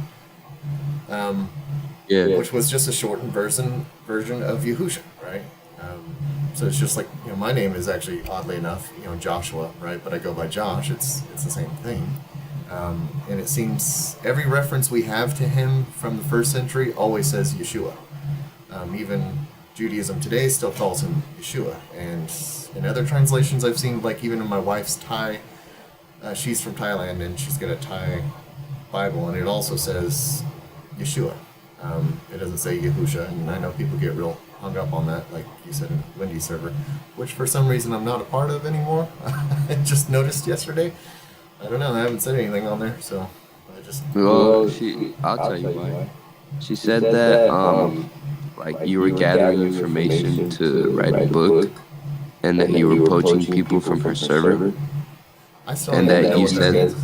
[SPEAKER 2] Yeah.
[SPEAKER 1] which was just a shortened version of Yahusha, right? So it's just like my name is actually oddly enough Joshua, right? But I go by Josh. It's the same thing. And it seems every reference we have to him from the first century always says Yeshua. Even Judaism today still calls him Yeshua. And in other translations I've seen, like even in my wife's Thai, she's from Thailand and she's got a Thai Bible, and it also says Yeshua. It doesn't say Yahusha, and I know people get real hung up on that, like you said in Wendy's server, which for some reason I'm not a part of anymore. I just noticed yesterday. I don't know. I haven't said anything on there, so I just.
[SPEAKER 2] Well, I'll tell you why. She said that, like you were gathering information to write a book and that you were poaching people from her server
[SPEAKER 1] I still
[SPEAKER 2] and
[SPEAKER 1] don't
[SPEAKER 2] that
[SPEAKER 1] know
[SPEAKER 2] you
[SPEAKER 1] what that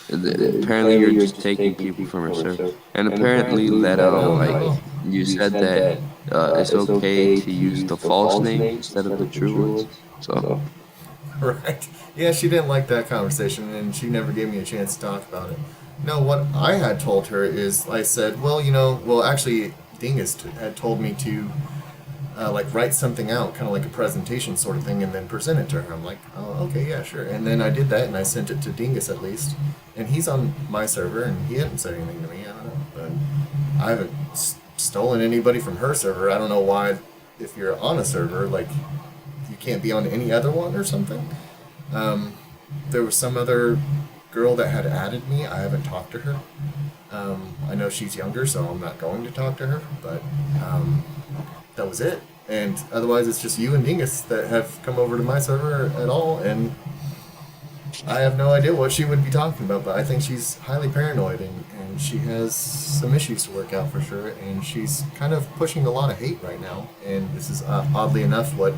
[SPEAKER 2] said
[SPEAKER 1] means.
[SPEAKER 2] apparently you're just taking people from her server. And apparently that, like you said that, it's okay to use the false name instead of the true ones. So,
[SPEAKER 1] Right. Yeah, she didn't like that conversation, and she never gave me a chance to talk about it. No, what I had told her is I said, well, actually, Dingus had told me to like write something out, kind of like a presentation sort of thing, and then present it to her. I'm like, oh, okay, yeah, sure. And then I did that, and I sent it to Dingus at least, and he's on my server, and he hadn't said anything to me. I don't know, but I haven't stolen anybody from her server. I don't know why, if you're on a server, like you can't be on any other one or something. There was some other girl that had added me. I haven't talked to her. I know she's younger, so I'm not going to talk to her, but that was it. And otherwise, it's just you and Dingus that have come over to my server at all, and I have no idea what she would be talking about, but I think she's highly paranoid, and she has some issues to work out for sure, and she's kind of pushing a lot of hate right now, and this is oddly enough what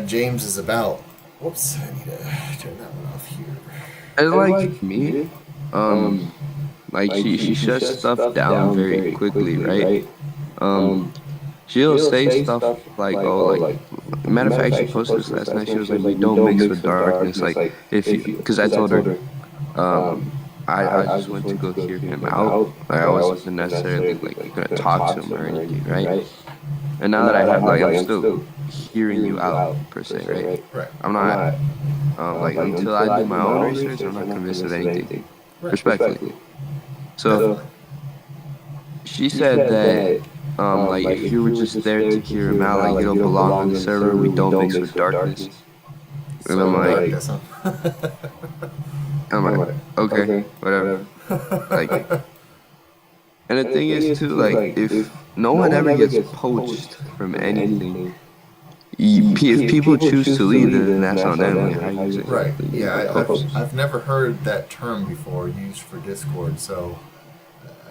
[SPEAKER 1] James is about. Whoops, I need to turn that one off here.
[SPEAKER 2] and like me, like she shuts stuff down very quickly, right? Um, she'll say stuff like, "Oh, like." Matter of fact, she posted this last night. She was like, "We don't mix with darkness." Like, if you, because I told her, um, I just went to go hear him out. Like, I wasn't necessarily like gonna talk to him or anything, right? And now that I have, like, I'm still hearing you out per se, right?
[SPEAKER 1] Right.
[SPEAKER 2] I'm not, like, until I do my own research, I'm not convinced of anything,
[SPEAKER 1] Right.
[SPEAKER 2] respectfully. So
[SPEAKER 1] Definitely.
[SPEAKER 2] she said that, like, if you were just there to hear him out, like, you don't belong on the server. We don't mix with darkness. And I'm like,
[SPEAKER 1] darkness, huh?
[SPEAKER 2] okay, whatever. Like, and the thing is too, like, if no one ever gets poached from anything, if people choose to leave, then that's on them. Like, how you
[SPEAKER 1] Right.
[SPEAKER 2] exactly
[SPEAKER 1] Yeah,
[SPEAKER 2] get
[SPEAKER 1] I've,
[SPEAKER 2] poached?
[SPEAKER 1] I've never heard that term before used for Discord. So,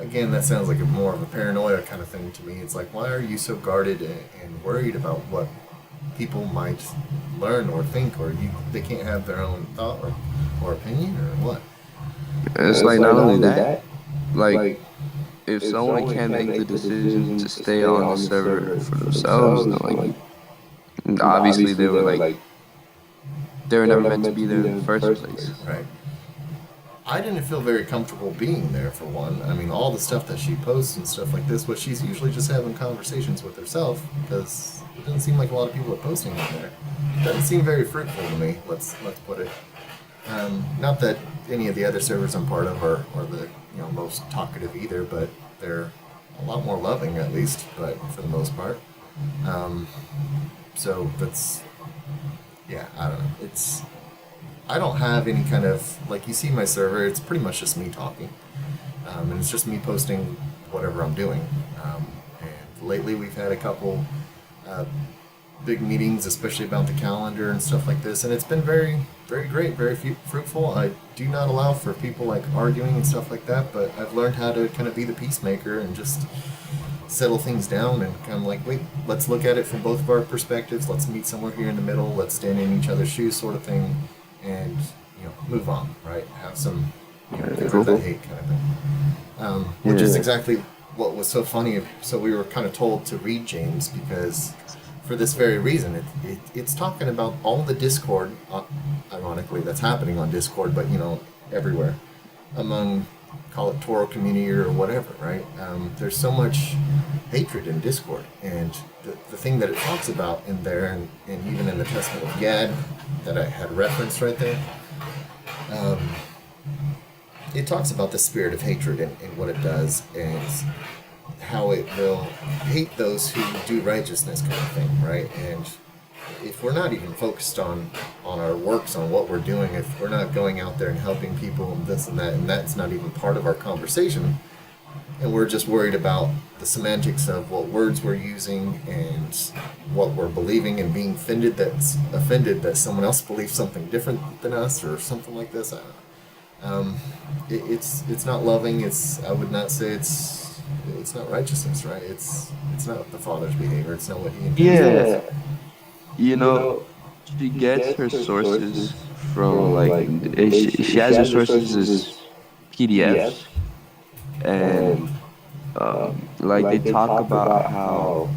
[SPEAKER 1] again, that sounds like more of a paranoia kind of thing to me. It's like, why are you so guarded and worried about what people might learn or think, or they can't have their own thought or opinion, or what?
[SPEAKER 2] And it's like not only that, like if someone can't make the decision to stay on the server for themselves, then like obviously they were never meant to be there in the first place.
[SPEAKER 1] Right. I didn't feel very comfortable being there, for one. I mean, all the stuff that she posts and stuff like this, but she's usually just having conversations with herself, because it doesn't seem like a lot of people are posting on there. It doesn't seem very fruitful to me. Let's put it. Not that any of the other servers I'm part of are the most talkative either, but they're a lot more loving, at least, but for the most part. So that's, yeah, I don't know. I don't have any kind of, like, you see my server, it's pretty much just me talking. And it's just me posting whatever I'm doing. And lately we've had a couple big meetings, especially about the calendar and stuff like this, and it's been very, very great, very fruitful. I do not allow for people like arguing and stuff like that, but I've learned how to kind of be the peacemaker and just settle things down and kind of like, wait, let's look at it from both of our perspectives. Let's meet somewhere here in the middle. Let's stand in each other's shoes, sort of thing, and move on. Right? Have some get rid of that hate kind of thing. Which is exactly what was so funny. So we were kind of told to read James because, for this very reason, it's talking about all the discord, ironically, that's happening on Discord, but everywhere among, call it Toro community or whatever, right? There's so much hatred in Discord, and the thing that it talks about in there, and even in the Testament of Gad that I had referenced right there, it talks about the spirit of hatred and what it does, and how it will hate those who do righteousness, kind of thing, right? And if we're not even focused on our works, on what we're doing, if we're not going out there and helping people and this and that's not even part of our conversation, and we're just worried about the semantics of what words we're using and what we're believing, and being offended that someone else believes something different than us or something like this, I don't know. It's not loving. I would not say it's not righteousness, right? It's not the Father's behavior. It's not what He intends.
[SPEAKER 2] Yeah. She gets her sources from she has her sources as PDFs, and they talk about how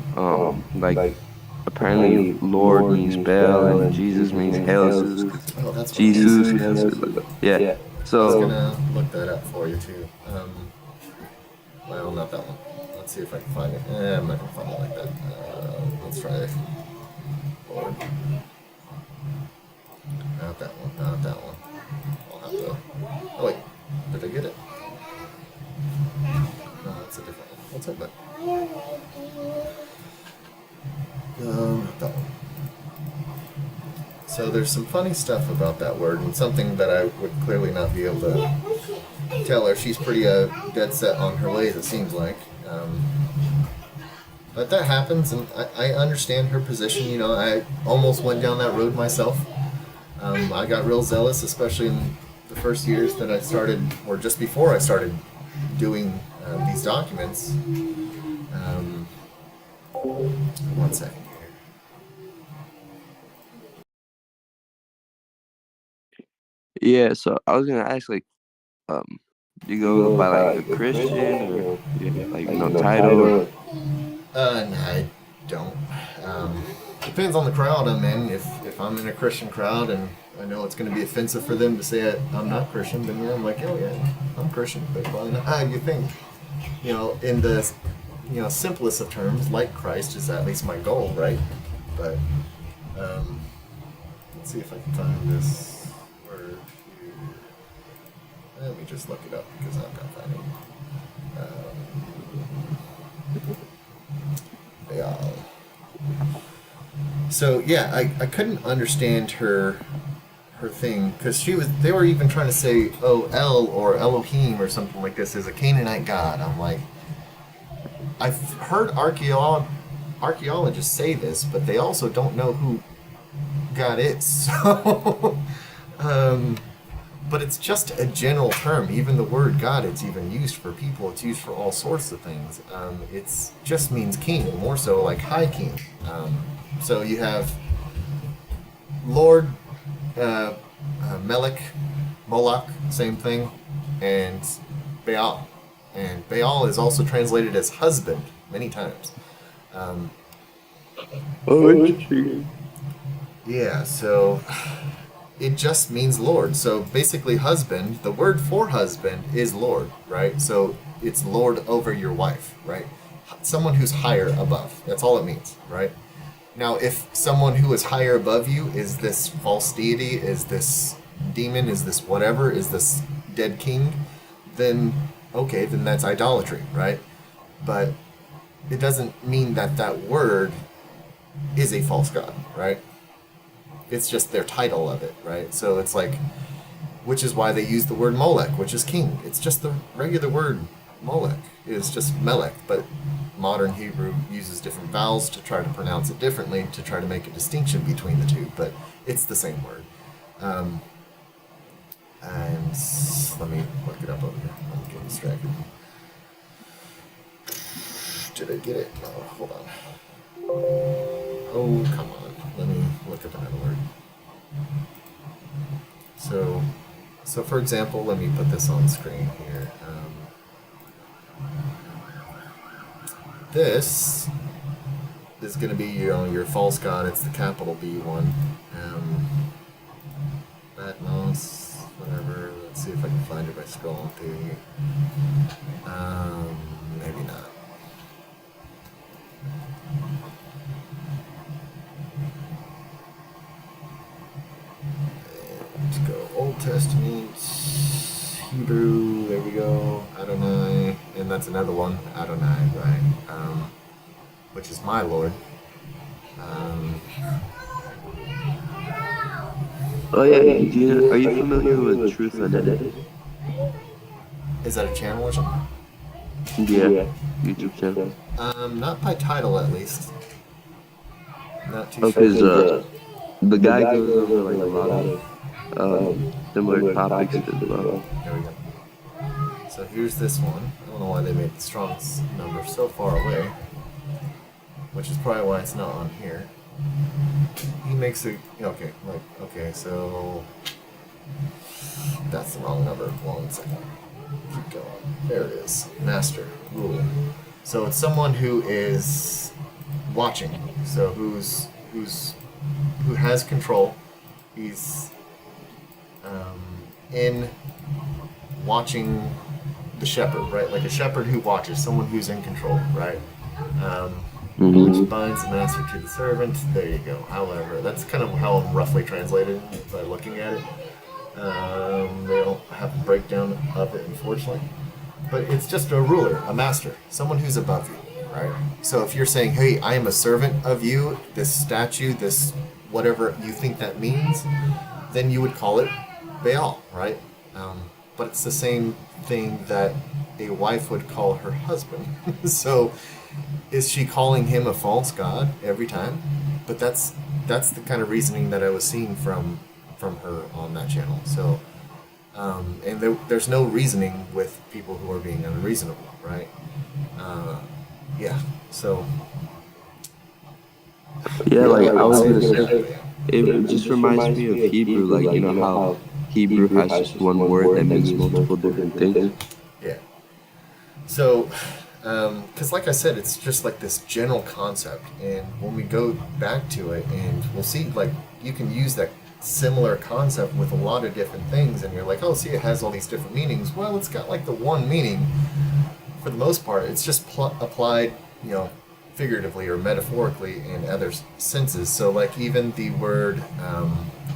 [SPEAKER 2] apparently Lord means Baal and Jesus means Hail.
[SPEAKER 1] Oh, that's
[SPEAKER 2] Jesus. Yeah.
[SPEAKER 1] I was
[SPEAKER 2] So
[SPEAKER 1] gonna look that up for you too. Well, not that one. Let's see if I can find it. I'm not gonna find it like that. Let's try it. Lord. Not that one. Not that one. I'll have to. Oh wait, did I get it? No, that's a different one. What's up, bud? Not that one. So there's some funny stuff about that word, and something that I would clearly not be able to tell her. She's pretty dead set on her ways, it seems like. But that happens, and I understand her position. I almost went down that road myself. I got real zealous, especially in the first years that I started, or just before I started doing these documents. One second here.
[SPEAKER 2] yeah, so I was gonna ask, do you go by a Christian, or title? Or...
[SPEAKER 1] No, I don't. Depends on the crowd I'm in. If I'm in a Christian crowd and I know it's going to be offensive for them to say I'm not Christian, then I'm like, oh yeah, I'm Christian, but probably not how you think. In the simplest of terms, like Christ is at least my goal, right? But let's see if I can find this word here. Let me just look it up because I'm not finding it. Yeah. So yeah, I couldn't understand her thing, because they were even trying to say El or Elohim or something like this is a Canaanite god. I'm like, I've heard archaeologists say this, but they also don't know who God is. So, but it's just a general term. Even the word God, it's even used for people. It's used for all sorts of things. It's just means king, more so like high king. So you have Lord, Melech, Moloch, same thing, and Baal. And Baal is also translated as husband many times. Um,
[SPEAKER 2] Oh, interesting.
[SPEAKER 1] yeah, so it just means Lord. So basically, husband, the word for husband is Lord, right? So it's Lord over your wife, right? Someone who's higher above. That's all it means, right? Now, if someone who is higher above you is this false deity, is this demon, is this whatever, is this dead king, then okay, then that's idolatry, right? But it doesn't mean that that word is a false god, right? It's just their title of it, right? So it's like, which is why they use the word Molech, which is king. It's just the regular word Molech. It's just Melech, but modern Hebrew uses different vowels to try to pronounce it differently to try to make a distinction between the two, but it's the same word. And let me look it up over here. I'm getting distracted. Did I get it? No, hold on. Oh, come on. Let me look up another word. So for example, let me put this on screen here. This is going to be your false god. It's the capital B one. Batmos, whatever. Let's see if I can find it by scrolling through here. Maybe not. Let's go Old Testament, Hebrew, there we go, Adonai, and that's another one, Adonai, right? Which is my Lord.
[SPEAKER 2] Oh yeah, are you familiar with Truth Unedited?
[SPEAKER 1] Is that a channel or something?
[SPEAKER 2] Yeah, YouTube channel.
[SPEAKER 1] Not by title at least. Not too
[SPEAKER 2] Oh,
[SPEAKER 1] sure.
[SPEAKER 2] because the guy goes over like a lot of similar topics as well.
[SPEAKER 1] There we go. So here's this one. I don't know why they made the strongest number so far away, which is probably why it's not on here. He makes a okay, so that's the wrong number. 1 second. Keep going. There it is. Master rule. So it's someone who is watching. So who has control. He's in watching the shepherd, right? Like a shepherd who watches, someone who's in control, right? Which binds the master to the servant. There you go. However, that's kind of how I'm roughly translated by looking at it. They don't have a breakdown of it, unfortunately. But it's just a ruler, a master, someone who's above you, right? So if you're saying, hey, I am a servant of you, this statue, this whatever you think that means, then you would call it Baal, right? But it's the same thing that a wife would call her husband. So is she calling him a false god every time? But that's the kind of reasoning that I was seeing from her on that channel. So and there's no reasoning with people who are being unreasonable, right? Yeah. So
[SPEAKER 2] yeah, like I was gonna say, it just reminds me of Hebrew, like you know how Hebrew has just one word that means multiple different things.
[SPEAKER 1] Yeah. So, because like I said, it's just like this general concept, and when we go back to it, and we'll see, like you can use that similar concept with a lot of different things, and you're like, oh, see, it has all these different meanings. Well, it's got like the one meaning for the most part. It's just applied, figuratively or metaphorically in other senses. So, like even the word,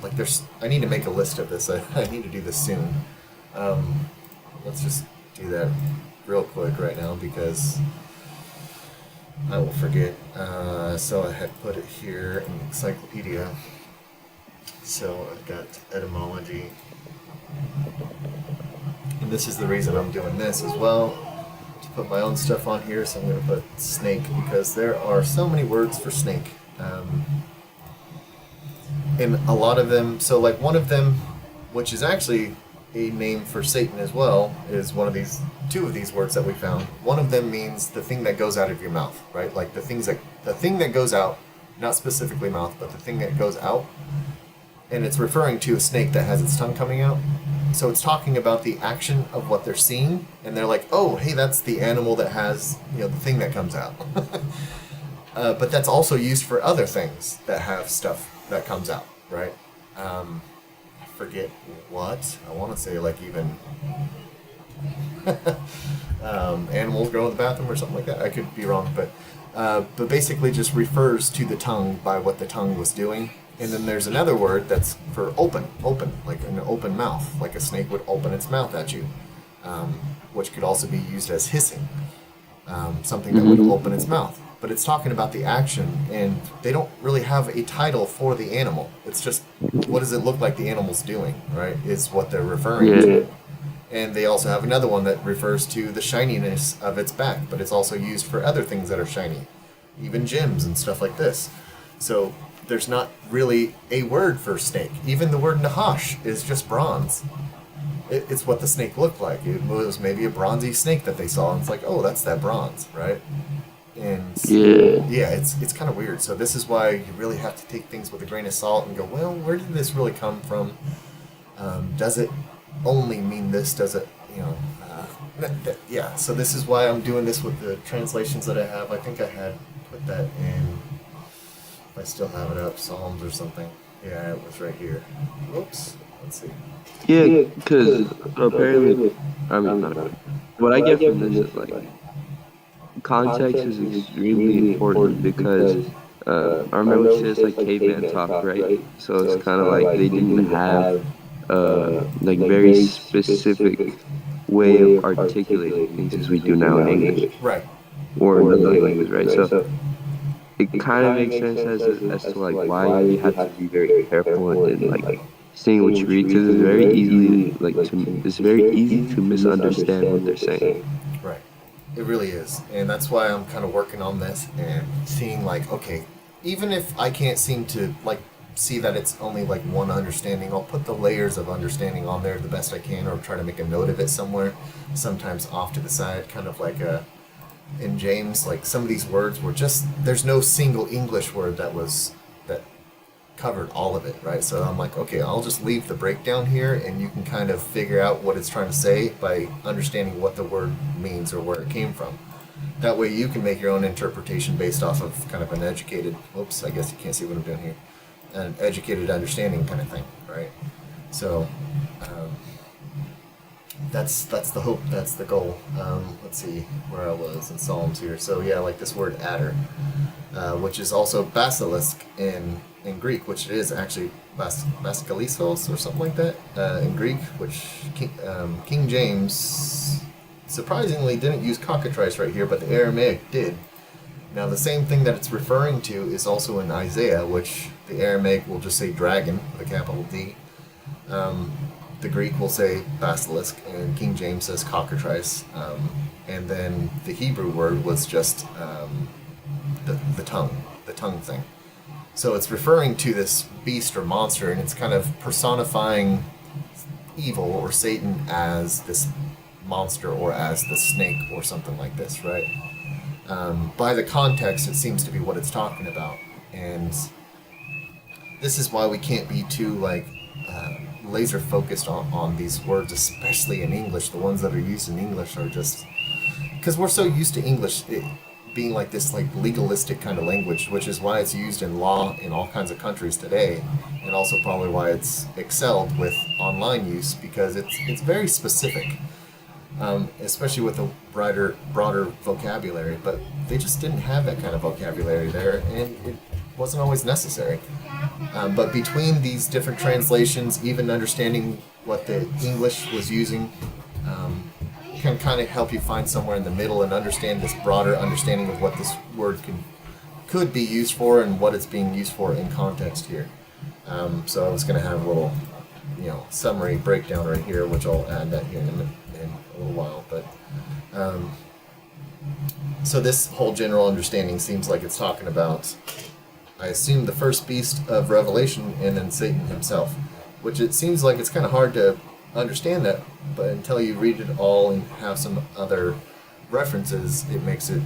[SPEAKER 1] like I need to make a list of this. I need to do this soon. Let's just do that real quick right now because I will forget. So I had put it here in the encyclopedia. So I've got etymology. And this is the reason I'm doing this as well. To put my own stuff on here. So I'm going to put snake because there are so many words for snake. And a lot of them, so like one of them, which is actually a name for Satan as well, is two of these words that we found. One of them means the thing that goes out of your mouth, right? Like the thing that goes out, not specifically mouth, but the thing that goes out and it's referring to a snake that has its tongue coming out. So it's talking about the action of what they're seeing, and they're like, "Oh, hey, that's the animal that has the thing that comes out." But that's also used for other things that have stuff that comes out, right? I forget what I want to say, like even animals go in the bathroom or something like that. I could be wrong, but basically just refers to the tongue by what the tongue was doing. And then there's another word that's for open, like an open mouth, like a snake would open its mouth at you, which could also be used as hissing, something that would open its mouth. But it's talking about the action, and they don't really have a title for the animal. It's just, what does it look like the animal's doing, right? Is what they're referring to. And they also have another one that refers to the shininess of its back, but it's also used for other things that are shiny, even gems and stuff like this. So there's not really a word for snake. Even the word Nahash is just bronze. It's what the snake looked like. It was maybe a bronzy snake that they saw, and it's like, oh, that's that bronze, right? And yeah, it's kind of weird. So this is why you really have to take things with a grain of salt and go, well, where did this really come from? Does it only mean this? Does it, yeah. So this is why I'm doing this with the translations that I have. I think I had put that in. If I still have it up, Psalms or something. Yeah, it was right here. Whoops. Let's see.
[SPEAKER 2] Yeah, because apparently, I mean, what I get from this is like context is extremely important because I remember it says like caveman talk, right? So it's kind of like they didn't have like very specific way of articulating things as we do now in English,
[SPEAKER 1] Right.
[SPEAKER 2] or another language, right? So it kind of makes sense as to like why you have to be very careful and like seeing what you read because it's very easily it's very easy to misunderstand what they're saying.
[SPEAKER 1] Right. It really is. And that's why I'm kind of working on this and seeing like, okay, even if I can't seem to like see that it's only like one understanding, I'll put the layers of understanding on there the best I can, or try to make a note of it somewhere, sometimes off to the side, kind of like in James, like some of these words were just, there's no single English word that covered all of it, right? So I'm like, okay, I'll just leave the breakdown here, and you can kind of figure out what it's trying to say by understanding what the word means or where it came from. That way you can make your own interpretation based off of kind of an educated, oops, I guess you can't see what I'm doing here, an educated understanding kind of thing, right? So that's the hope, that's the goal. Let's see where I was in Psalms here. So yeah, like this word adder, which is also basilisk in Greek, which is actually baskalisos or something like that in Greek, which King James surprisingly didn't use cockatrice right here, but the Aramaic did. Now the same thing that it's referring to is also in Isaiah, which the Aramaic will just say dragon with a capital D. The Greek will say basilisk, and King James says cockatrice. And then the Hebrew word was just the tongue thing. So it's referring to this beast or monster, and it's kind of personifying evil or Satan as this monster or as the snake or something like this, right? By the context, it seems to be what it's talking about. And this is why we can't be too laser focused on these words, especially in English. The ones that are used in English are just, because we're so used to English being like this like legalistic kind of language, which is why it's used in law in all kinds of countries today, and also probably why it's excelled with online use, because it's very specific, especially with a broader vocabulary. But they just didn't have that kind of vocabulary there, and it wasn't always necessary. But between these different translations, even understanding what the English was using can kind of help you find somewhere in the middle and understand this broader understanding of what this word could be used for and what it's being used for in context here. So I was going to have a little, summary breakdown right here, which I'll add that here in a little while. But so this whole general understanding seems like it's talking about, I assume, the first beast of Revelation and then Satan himself, which it seems like it's kind of hard to understand that, but until you read it all and have some other references, it makes it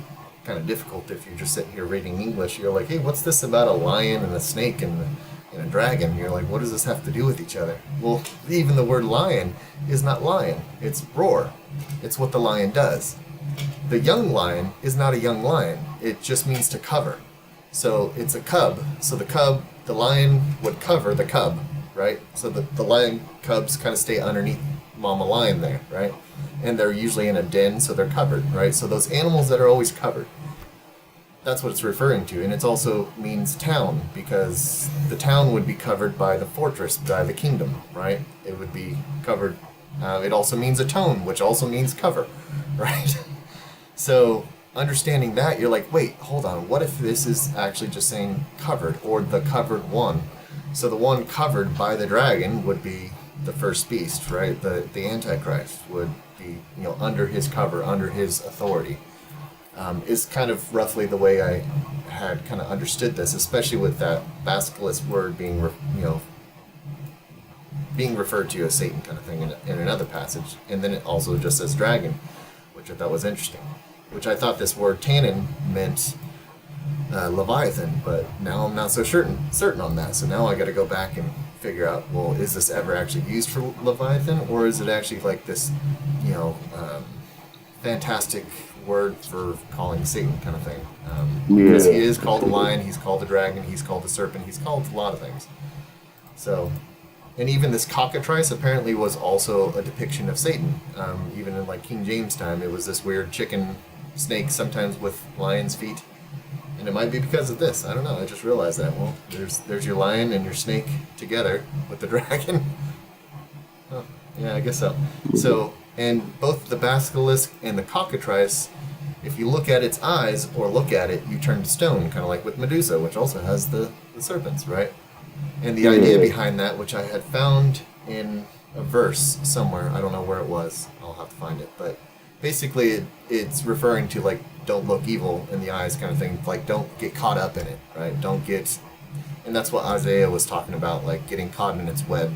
[SPEAKER 1] kind of difficult. If you're just sitting here reading English, you're like, hey, what's this about a lion and a snake and and a dragon. You're like, what does this have to do with each other? Well, even the word lion is not lion, it's roar. It's what the lion does. The young lion is not a young lion, it just means to cover. So it's a cub. So the lion would cover the cub, right? So the lion cubs kind of stay underneath mama lion there, right? And they're usually in a den, so they're covered, right? So those animals that are always covered, that's what it's referring to. And it also means town, because the town would be covered by the fortress, by the kingdom, right? It would be covered. It also means atone, which also means cover, right? So understanding that, you're like, wait, hold on, what if this is actually just saying covered, or the covered one? So the one covered by the dragon would be the first beast, right? The Antichrist would be, under his cover, under his authority. Is kind of roughly the way I had kind of understood this, especially with that basilisk word being, being referred to as Satan kind of thing in another passage, and then it also just says dragon, which I thought was interesting. Which I thought this word tannin meant Leviathan, but now I'm not so certain on that. So now I got to go back and figure out, well, is this ever actually used for Leviathan, or is it actually like this, fantastic word for calling Satan kind of thing? Because he is called a lion, he's called a dragon, he's called a serpent, he's called a lot of things. So, and even this cockatrice apparently was also a depiction of Satan. Even in like King James time, it was this weird chicken snake, sometimes with lion's feet. And it might be because of this. I don't know. I just realized that. Well, there's your lion and your snake together with the dragon. Oh, yeah, I guess so. So, and both the basilisk and the cockatrice, if you look at its eyes or look at it, you turn to stone, kind of like with Medusa, which also has the serpents, right? And the idea behind that, which I had found in a verse somewhere, I don't know where it was, I'll have to find it, but basically it's referring to like, don't look evil in the eyes kind of thing, like don't get caught up in it, right? Don't get, and that's what Isaiah was talking about, like getting caught in its web,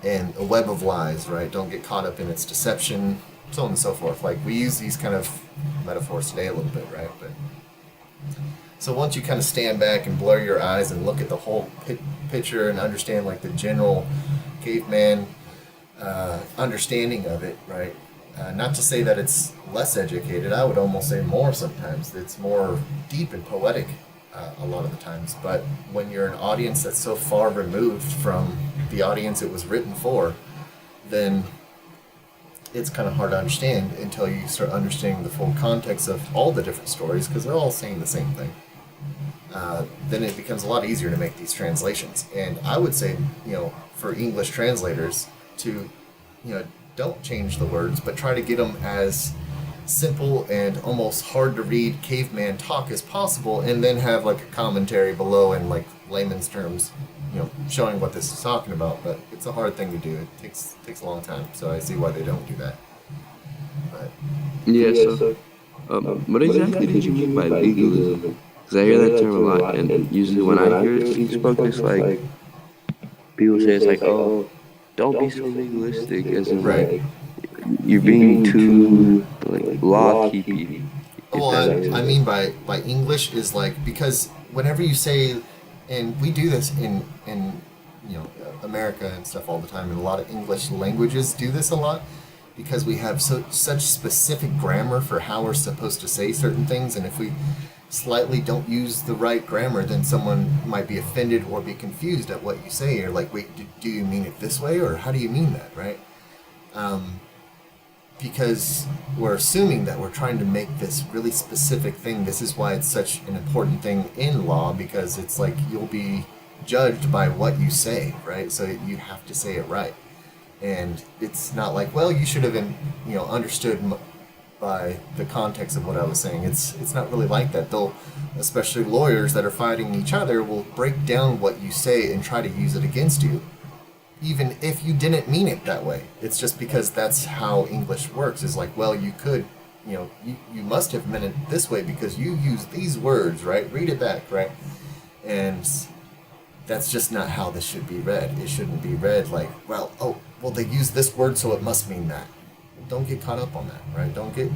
[SPEAKER 1] and a web of lies, right? Don't get caught up in its deception, so on and so forth. Like we use these kind of metaphors today a little bit, right? But so once you kind of stand back and blur your eyes and look at the whole picture and understand like the general caveman understanding of it, right? Not to say that it's less educated, I would almost say more sometimes. It's more deep and poetic a lot of the times. But when you're an audience that's so far removed from the audience it was written for, then it's kind of hard to understand until you start understanding the full context of all the different stories, because they're all saying the same thing. Then it becomes a lot easier to make these translations. And I would say, for English translators to, don't change the words, but try to get them as simple and almost hard to read caveman talk as possible, and then have like a commentary below in like layman's terms, showing what this is talking about. But it's a hard thing to do. It takes a long time. So I see why they don't do that. But
[SPEAKER 2] So, what exactly did you mean by legalism? Because I hear that term a lot, and usually when I hear it spoken, it's like people say it's like, oh, don't be so legalistic, as in like you're being too like law keeping.
[SPEAKER 1] well, I mean by English is like, because whenever you say, and we do this in America and stuff all the time, and a lot of English languages do this a lot, because we have such specific grammar for how we're supposed to say certain things, and if we slightly don't use the right grammar, then someone might be offended or be confused at what you say. You're like, wait, do you mean it this way, or how do you mean that, right? Because we're assuming that we're trying to make this really specific thing. This is why it's such an important thing in law, because it's like you'll be judged by what you say, right? So you have to say it right. And it's not like, well, you should have been, understood by the context of what I was saying. It's not really like that. They'll, especially lawyers that are fighting each other, will break down what you say and try to use it against you, even if you didn't mean it that way. It's just because that's how English works. Is like, well, you could, you must have meant it this way because you use these words, right? Read it back, right? And that's just not how this should be read. It shouldn't be read like, well, they use this word, so it must mean that. Don't get caught up on that, right? Don't get,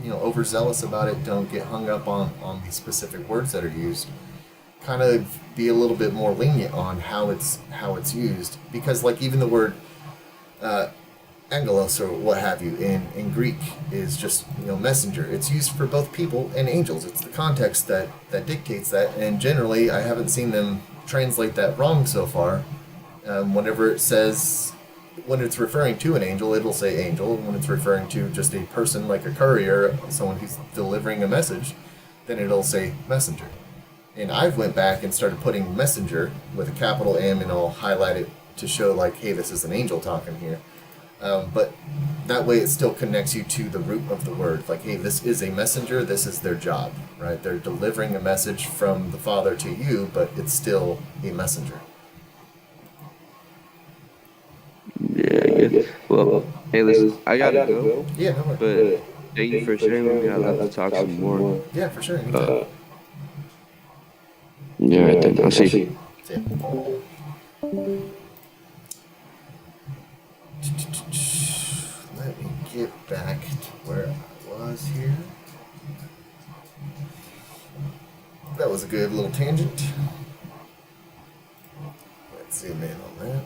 [SPEAKER 1] overzealous about it. Don't get hung up on these specific words that are used. kind of be a little bit more lenient on how it's used, because like even the word uh, angelos or what have you in Greek is just messenger. It's used for both people and angels. It's the context that dictates that, and generally I haven't seen them translate that wrong so far. Whenever it says, when it's referring to an angel, it'll say angel. When it's referring to just a person like a courier, someone who's delivering a message, then it'll say messenger. And I've went back and started putting messenger with a capital M, and I'll highlight it to show like, hey, this is an angel talking here. But that way it still connects you to the root of the word. Like, hey, this is a messenger, this is their job, right? They're delivering a message from the Father to you, but it's still a messenger.
[SPEAKER 2] Yeah, I guess. Well, hey, listen, I gotta go.
[SPEAKER 1] Yeah, no worries.
[SPEAKER 2] But thank you for sharing with me. I'd love to talk some more.
[SPEAKER 1] Yeah, for sure. Anytime.
[SPEAKER 2] Yeah, right then. I'll see you.
[SPEAKER 1] See ya. Let me get back to where I was here. That was a good little tangent. Let's zoom in on that.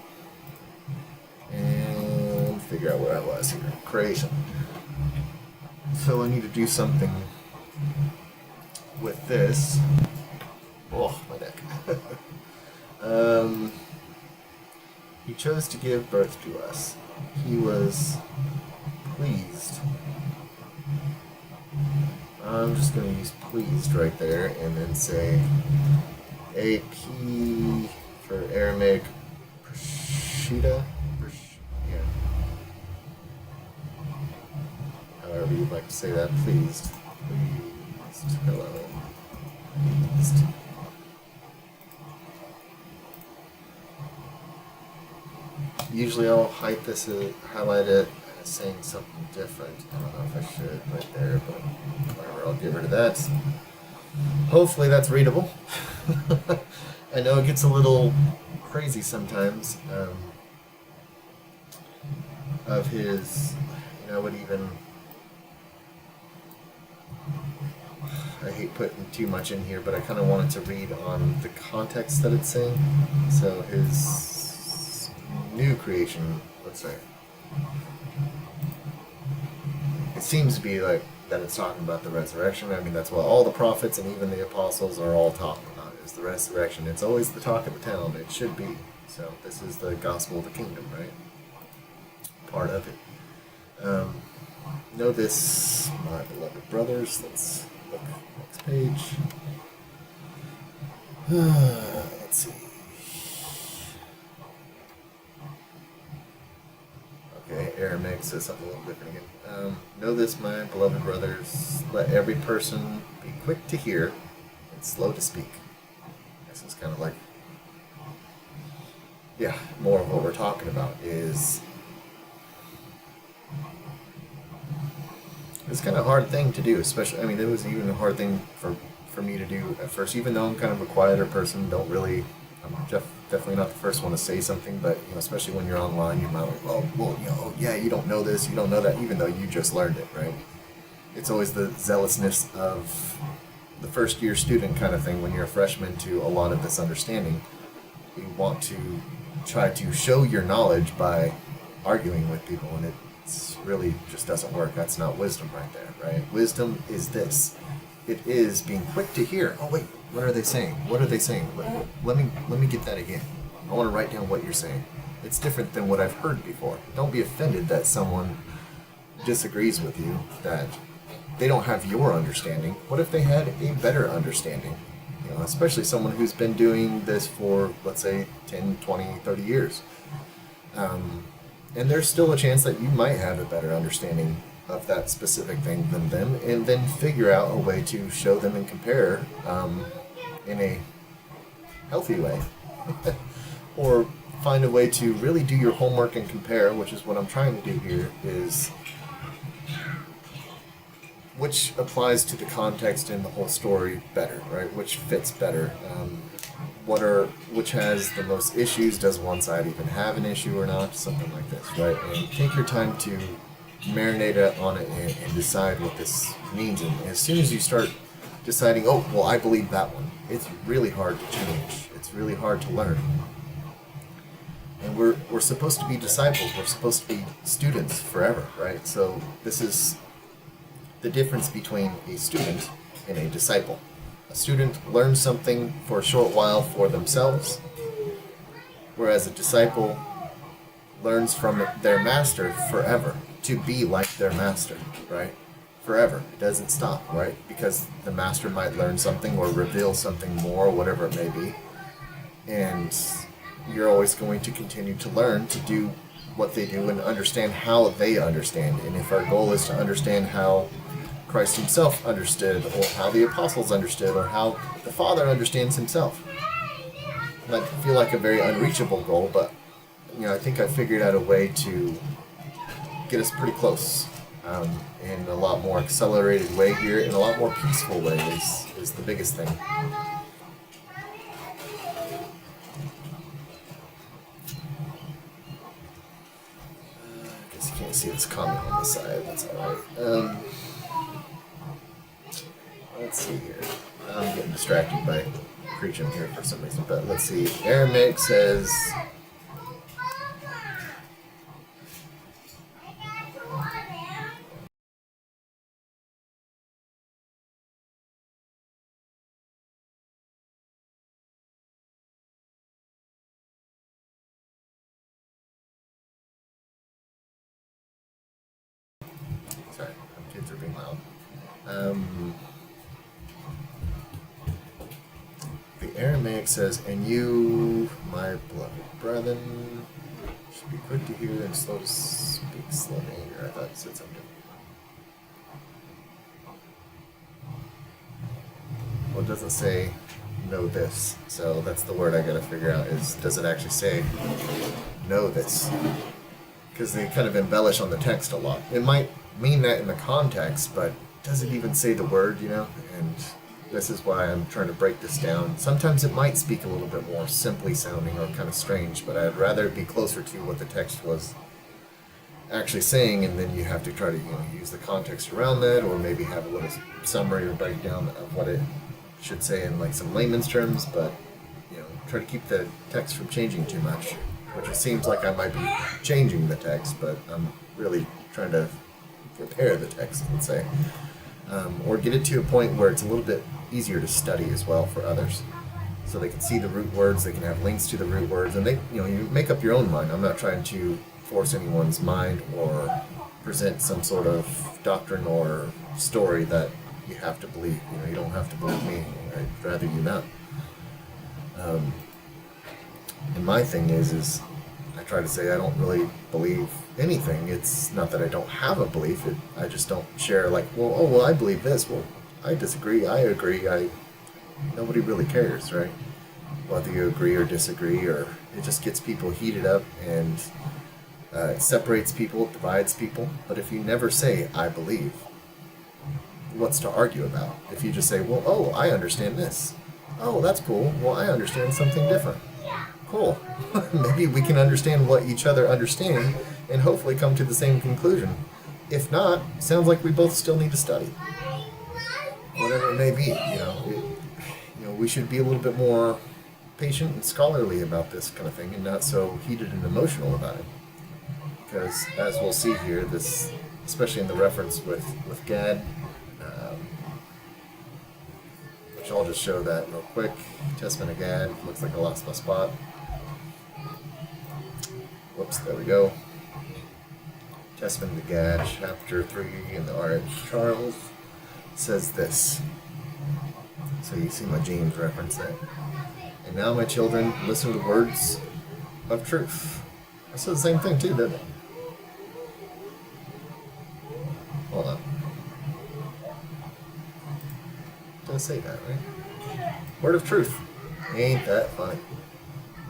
[SPEAKER 1] And figure out where I was here. Creation. So I need to do something with this. Oh, my neck. He chose to give birth to us. He was pleased. I'm just going to use pleased right there and then say AP for Aramaic Prashida. Yeah. However you'd like to say that, pleased. Pleased. Hello. Pleased. Usually I'll highlight it as saying something different. I don't know if I should right there, but whatever, I'll get rid of that. Hopefully that's readable. I know it gets a little crazy sometimes. Of his, I would even, I hate putting too much in here, but I kind of wanted to read on the context that it's saying. So his new creation, let's say, it seems to be like that it's talking about the resurrection. I mean, that's what all the prophets and even the apostles are all talking about, is the resurrection. It's always the talk of the town. It should be. So this is the gospel of the kingdom, right? Part of it. Know this, my beloved brothers. Let's look next page. Let's see. Okay, Aramaic says something a little different again. Know this, my beloved brothers. Let every person be quick to hear and slow to speak. This is kind of like, yeah, more of what we're talking about is. It's kind of a hard thing to do, especially, I mean, it was even a hard thing for me to do at first, even though I'm kind of a quieter person, I'm definitely not the first one to say something, but, especially when you're online, you might like, well, yeah, you don't know this, you don't know that, even though you just learned it, right? It's always the zealousness of the first year student kind of thing when you're a freshman to a lot of this understanding. You want to try to show your knowledge by arguing with people, and it really just doesn't work. That's not wisdom right there, right? Wisdom is this. It is being quick to hear. Oh wait, what are they saying? What are they saying? Let me get that again. I want to write down what you're saying. It's different than what I've heard before. Don't be offended that someone disagrees with you, that they don't have your understanding. What if they had a better understanding? Especially someone who's been doing this for, let's say, 10, 20, 30 years. And there's still a chance that you might have a better understanding of that specific thing than them, and then figure out a way to show them and compare in a healthy way. Or find a way to really do your homework and compare, which is what I'm trying to do here, is which applies to the context and the whole story better, right? Which fits better. Which has the most issues? Does one side even have an issue or not? Something like this, right? And take your time to marinate on it and decide what this means. And as soon as you start deciding, oh, well, I believe that one. It's really hard to change. It's really hard to learn. And we're supposed to be disciples. We're supposed to be students forever, right? So this is the difference between a student and a disciple. A student learns something for a short while for themselves, whereas a disciple learns from their master forever, to be like their master, right? Forever. It doesn't stop, right? Because the master might learn something or reveal something more, whatever it may be. And you're always going to continue to learn to do what they do and understand how they understand. And if our goal is to understand how Christ himself understood, or how the apostles understood, or how the Father understands himself, it might feel like a very unreachable goal, but I think I figured out a way to get us pretty close, in a lot more accelerated way here, in a lot more peaceful way is the biggest thing. I guess you can't see this comment on the side, that's alright. Let's see here. I'm getting distracted by preaching here for some reason, but let's see. Aramaic says... Sorry, kids are being loud. The Aramaic says, "And you, my beloved brethren, should be quick to hear and slow to speak, slow to anger." I thought you said something. Well, it doesn't say "know this," so that's the word I gotta figure out. Does it actually say "know this"? Because they kind of embellish on the text a lot. It might mean that in the context, but does it even say the word, And this is why I'm trying to break this down. Sometimes it might speak a little bit more simply sounding or kind of strange, but I'd rather it be closer to what the text was actually saying, and then you have to try to use the context around that, or maybe have a little summary or breakdown of what it should say in like some layman's terms, but try to keep the text from changing too much, which it seems like I might be changing the text, but I'm really trying to prepare the text, let's say, or get it to a point where it's a little bit easier to study as well for others, so they can see the root words, they can have links to the root words, and you make up your own mind. I'm not trying to force anyone's mind or present some sort of doctrine or story that you have to believe. You don't have to believe me. I'd rather you not. And my thing is I try to say I don't really believe anything. It's not that I don't have a belief. I just don't share like, well, I believe this. Well, I disagree. I agree. Nobody really cares, right? Whether you agree or disagree, or it just gets people heated up, and it separates people, it divides people. But if you never say I believe, what's to argue about? If you just say, well, I understand this. Oh, that's cool. Well, I understand something different. Cool. Maybe we can understand what each other understand and hopefully come to the same conclusion. If not, sounds like we both still need to study. Whatever it may be, we should be a little bit more patient and scholarly about this kind of thing, and not so heated and emotional about it. Because as we'll see here, this, especially in the reference with Gad, which I'll just show that real quick. Testament of Gad, looks like I lost my spot. Whoops, there we go. Testament of Gad, chapter 3 in the R.H. Charles, says this. So you see my James reference there. "And now, my children, listen to the words of truth." I said the same thing too, didn't it? Hold on. Did I say that, right? Word of truth. Ain't that funny?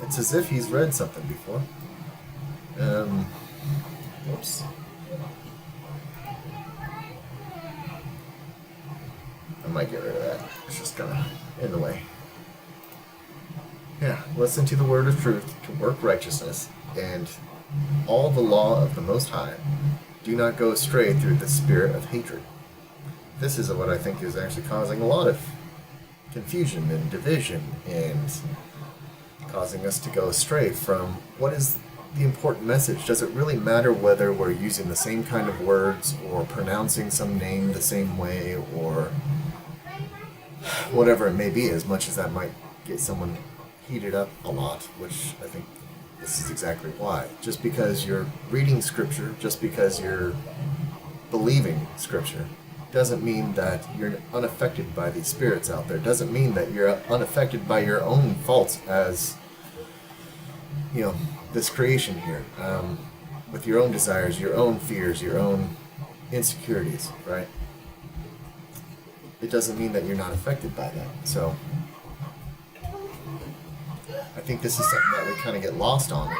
[SPEAKER 1] It's as if he's read something before. Whoops. I might get rid of that. It's just kind of in the way. Yeah, listen to the word of truth to work righteousness, and all the law of the Most High. Do not go astray through the spirit of hatred. this is what I think is actually causing a lot of confusion and division and causing us to go astray from what is the important message. Does it really matter whether we're using the same kind of words or pronouncing some name the same way or whatever it may be, as much as that might get someone heated up a lot, which I think this is exactly why. Just because you're reading scripture, just because you're believing scripture, doesn't mean that you're unaffected by these spirits out there. Doesn't mean that you're unaffected by your own faults as, this creation here, with your own desires, your own fears, your own insecurities, right? It doesn't mean that you're not affected by that. So I think this is something that we kind of get lost on,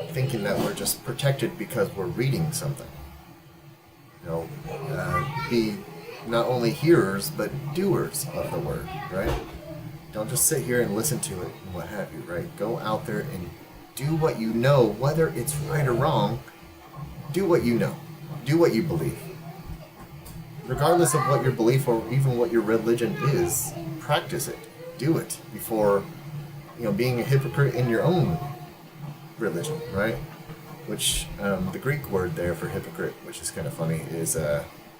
[SPEAKER 1] thinking that we're just protected because we're reading something. Be not only hearers, but doers of the word, right? Don't just sit here and listen to it and what have you, right? Go out there and do what you know, whether it's right or wrong. Do what you know. Do what you believe. Regardless of what your belief or even what your religion is, practice it. Do it before, being a hypocrite in your own religion, right? Which, the Greek word there for hypocrite, which is kind of funny, is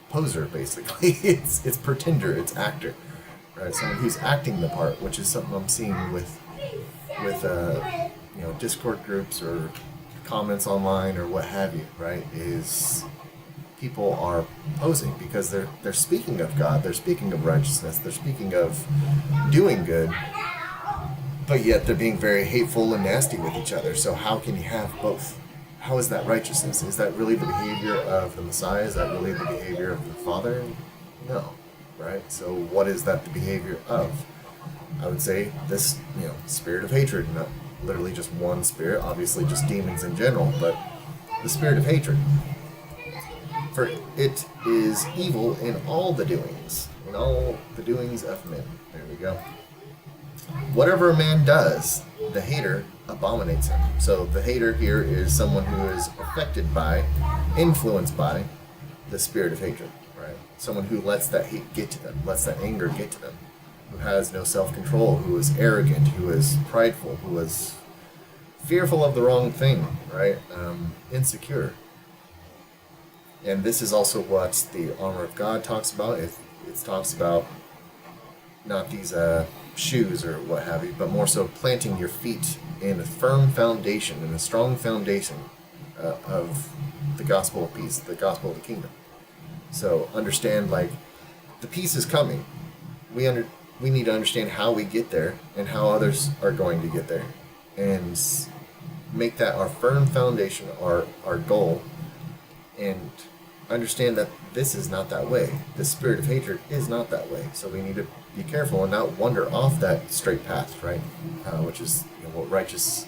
[SPEAKER 1] poser, basically. It's pretender, it's actor, right? Someone who's acting the part, which is something I'm seeing with Discord groups or comments online or what have you, right? Is people are posing because they're speaking of God, they're speaking of righteousness, they're speaking of doing good, but yet they're being very hateful and nasty with each other. So how can you have both? How is that righteousness? Is that really the behavior of the Messiah? Is that really the behavior of the Father? No, right? So what is that the behavior of? I would say this, spirit of hatred, not literally just one spirit, obviously just demons in general, but the spirit of hatred. For it is evil in all the doings, in all the doings of men. There we go. Whatever a man does, the hater abominates him. So the hater here is someone who is affected by, influenced by the spirit of hatred, right? Someone who lets that hate get to them, lets that anger get to them, who has no self-control, who is arrogant, who is prideful, who is fearful of the wrong thing, right? Insecure. And this is also what the armor of God talks about. It talks about not these shoes or what have you, but more so planting your feet in a firm foundation, in a strong foundation of the gospel of peace, the gospel of the kingdom. So understand, the peace is coming. We need to understand how we get there and how others are going to get there, and make that our firm foundation, our goal, and understand that this is not that way. The spirit of hatred is not that way. So we need to be careful and not wander off that straight path, right? Which is what righteousness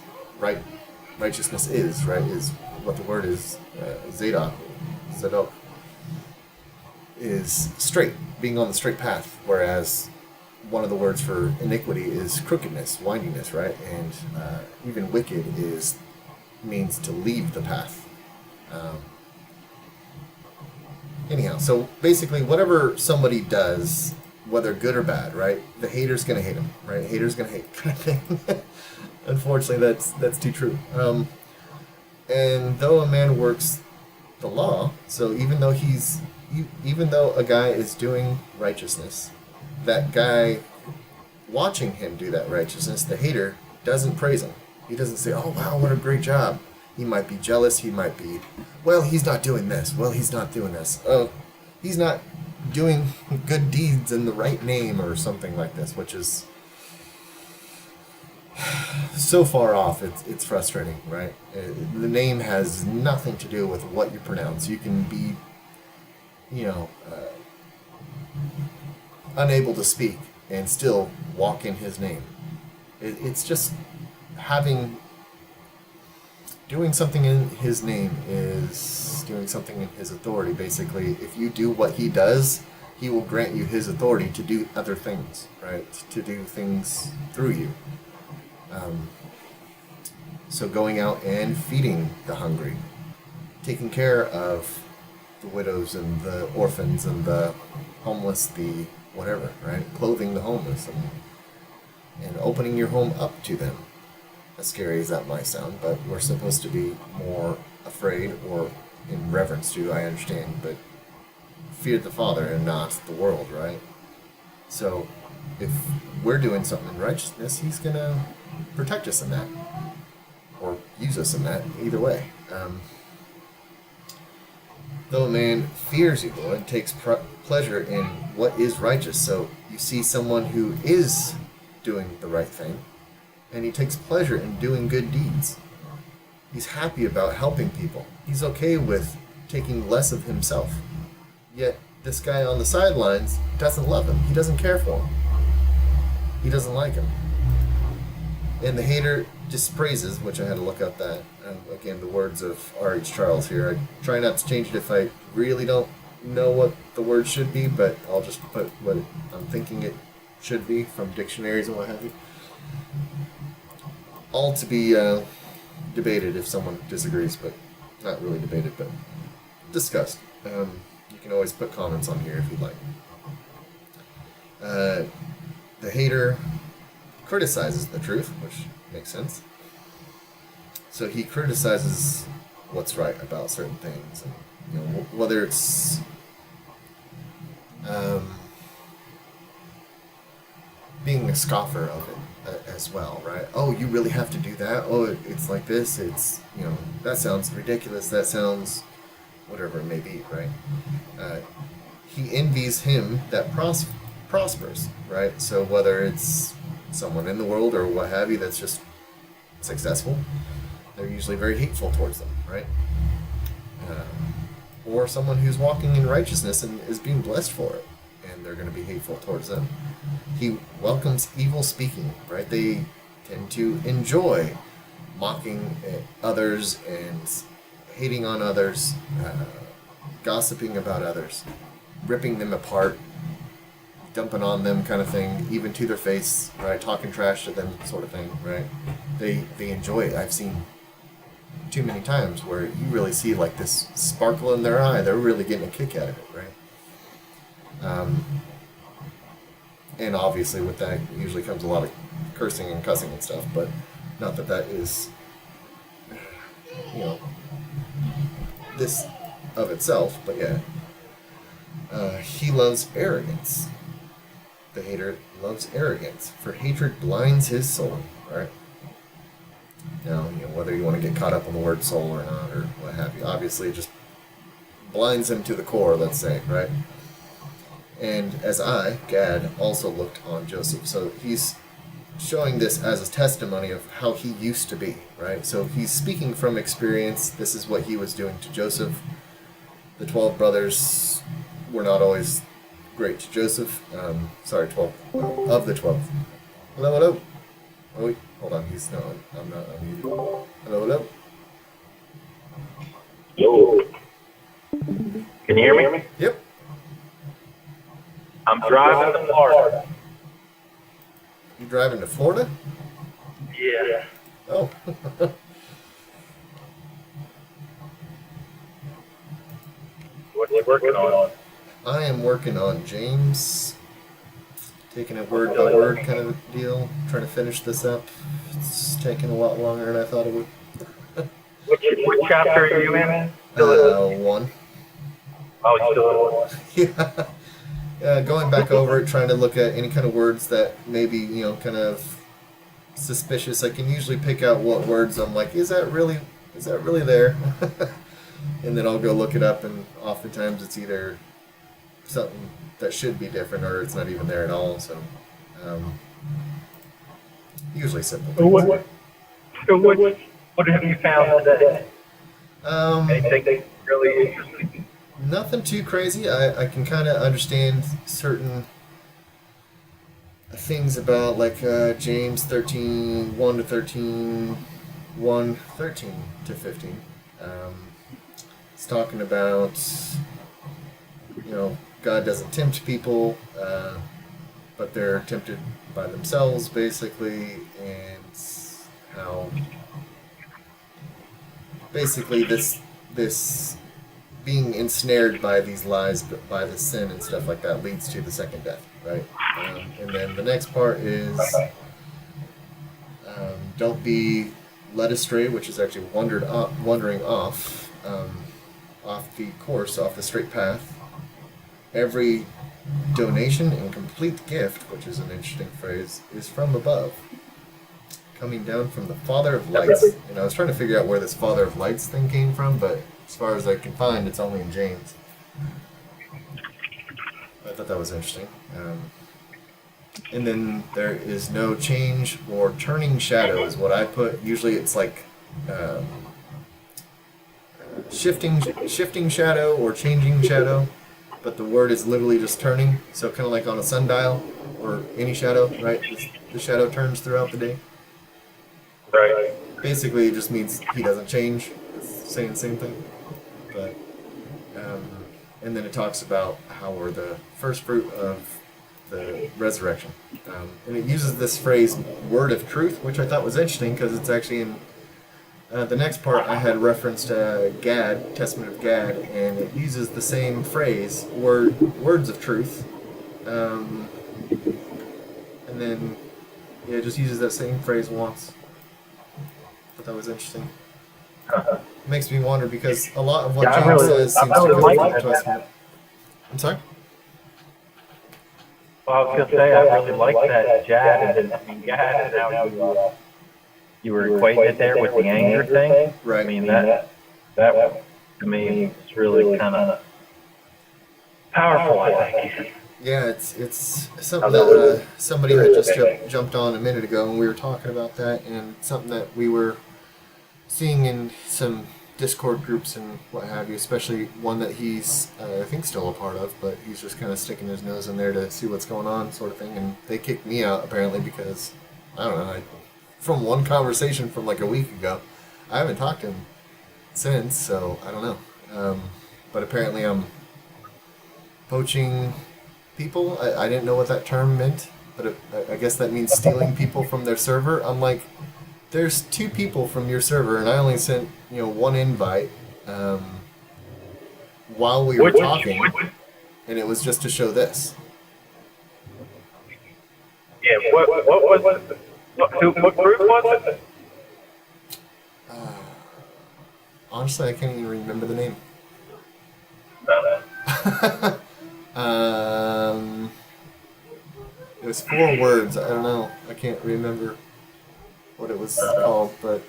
[SPEAKER 1] is, right? Is what the word is, Zadok, is straight, being on the straight path, whereas one of the words for iniquity is crookedness, windiness, right? And even wicked means to leave the path. Anyhow, so basically whatever somebody does, whether good or bad, right? The hater's gonna hate him, right? Hater's gonna hate, kind of thing. Unfortunately, that's too true. And though a man works the law, so even though a guy is doing righteousness, that guy watching him do that righteousness, the hater, doesn't praise him. He doesn't say, "Oh wow, what a great job." He might be jealous. He might be, "Well, he's not doing this. Well, he's not doing this. Oh, he's not doing good deeds in the right name," or something like this, which is so far off. It's frustrating, right? The name has nothing to do with what you pronounce. You can be, unable to speak and still walk in his name. It's just doing something in his name is doing something in his authority. Basically, if you do what he does, he will grant you his authority to do other things, right? To do things through you. So going out and feeding the hungry, taking care of the widows and the orphans and the homeless, the whatever, right? Clothing the homeless and opening your home up to them. As scary as that might sound, but we're supposed to be more afraid or in reverence to, I understand, but fear the Father and not the world, right? So if we're doing something in righteousness, He's going to protect us in that or use us in that, either way. Though a man fears evil and takes pleasure in what is righteous, so you see someone who is doing the right thing, and he takes pleasure in doing good deeds. He's happy about helping people. He's okay with taking less of himself. Yet this guy on the sidelines doesn't love him. He doesn't care for him. He doesn't like him. And the hater dispraises, which I had to look up that. Again, the words of R.H. Charles here. I try not to change it if I really don't know what the word should be, but I'll just put what I'm thinking it should be from dictionaries and what have you. All to be debated if someone disagrees, but not really debated, but discussed. You can always put comments on here if you'd like. The hater criticizes the truth, which makes sense. So he criticizes what's right about certain things, and whether it's being a scoffer of it as well, right? Oh, you really have to do that? Oh, it's like this. It's that sounds ridiculous. That sounds whatever it may be, right? He envies him that prospers, right? So whether it's someone in the world or what have you that's just successful, they're usually very hateful towards them, right? Or someone who's walking in righteousness and is being blessed for it, and they're going to be hateful towards them. He welcomes evil speaking, right? They tend to enjoy mocking others and hating on others, gossiping about others, ripping them apart, dumping on them kind of thing, even to their face, right? Talking trash to them sort of thing, right? They enjoy it. I've seen too many times where you really see like this sparkle in their eye. They're really getting a kick out of it, right? And obviously with that usually comes a lot of cursing and cussing and stuff, but not that that is, this of itself, but yeah. He loves arrogance. The hater loves arrogance, for hatred blinds his soul, right? Now, whether you want to get caught up on the word soul or not, or what have you, obviously it just blinds him to the core, let's say, right? And as Gad, also looked on Joseph. So he's showing this as a testimony of how he used to be, right? So he's speaking from experience. This is what he was doing to Joseph. The 12 brothers were not always great to Joseph. 12. Of the 12. Hello. Oh, wait, hold on. I'm not unmuted. Hello.
[SPEAKER 3] Yo. Can you hear me?
[SPEAKER 1] Yep.
[SPEAKER 3] I'm driving to Florida.
[SPEAKER 1] You driving to Florida?
[SPEAKER 3] Yeah.
[SPEAKER 1] Oh.
[SPEAKER 3] What you working on?
[SPEAKER 1] I am working on James, taking it word by word kind of deal, trying to finish this up. It's taking a lot longer than I thought it would.
[SPEAKER 3] Which chapter are you in?
[SPEAKER 1] 1.
[SPEAKER 3] Oh, you still in 1.
[SPEAKER 1] Yeah. Going back over it, trying to look at any kind of words that maybe, kind of suspicious. I can usually pick out what words I'm like, is that really there? And then I'll go look it up, and oftentimes it's either something that should be different or it's not even there at all. So, usually simple things.
[SPEAKER 3] What have you found today? Anything really interesting?
[SPEAKER 1] Nothing too crazy. I can kind of understand certain things about like James 13, 1 to 13, 1, 13 to 15. It's talking about, God doesn't tempt people, but they're tempted by themselves, basically, and how basically this being ensnared by these lies, by the sin and stuff like that, leads to the second death, right? And then the next part is don't be led astray, which is actually wandering off the course, off the straight path. Every donation and complete gift, which is an interesting phrase, is from above, coming down from the Father of Lights. And I was trying to figure out where this Father of Lights thing came from, but as far as I can find, it's only in James. I thought that was interesting. And then there is no change or turning shadow is what I put. Usually it's like shifting shadow or changing shadow, but the word is literally just turning. So kind of like on a sundial or any shadow, right? The shadow turns throughout the day.
[SPEAKER 3] Right.
[SPEAKER 1] Basically, it just means he doesn't change. It's saying the same thing. But and then it talks about how we're the first fruit of the resurrection. And it uses this phrase, word of truth, which I thought was interesting because it's actually in the next part. I had referenced Gad, Testament of Gad, and it uses the same phrase, words of truth. And then it just uses that same phrase once. But that was interesting. It makes me wonder because a lot of what James says seems to come from the Testament. I'm sorry?
[SPEAKER 3] Well, I was going to say, I really like that Gad, and Gad, and how you were equating it there with the anger thing.
[SPEAKER 1] Right.
[SPEAKER 3] I mean, that to me, is really kind of powerful, I think.
[SPEAKER 1] Yeah, it's something that somebody had just jumped on a minute ago, and we were talking about that, and something that we were seeing in some Discord groups and what have you, especially one that he's, I think, still a part of, but he's just kind of sticking his nose in there to see what's going on, sort of thing, and they kicked me out, apparently, because, I don't know, from one conversation from like a week ago, I haven't talked to him since, so I don't know. But apparently I'm poaching people. I didn't know what that term meant, but I guess that means stealing people from their server. I'm like, there's 2 people from your server, and I only sent one invite while we were talking, and it was just to show this.
[SPEAKER 3] Yeah, what was it? What group was it?
[SPEAKER 1] Honestly, I can't even remember the name. It was 4 words. I don't know. I can't remember what it was called, but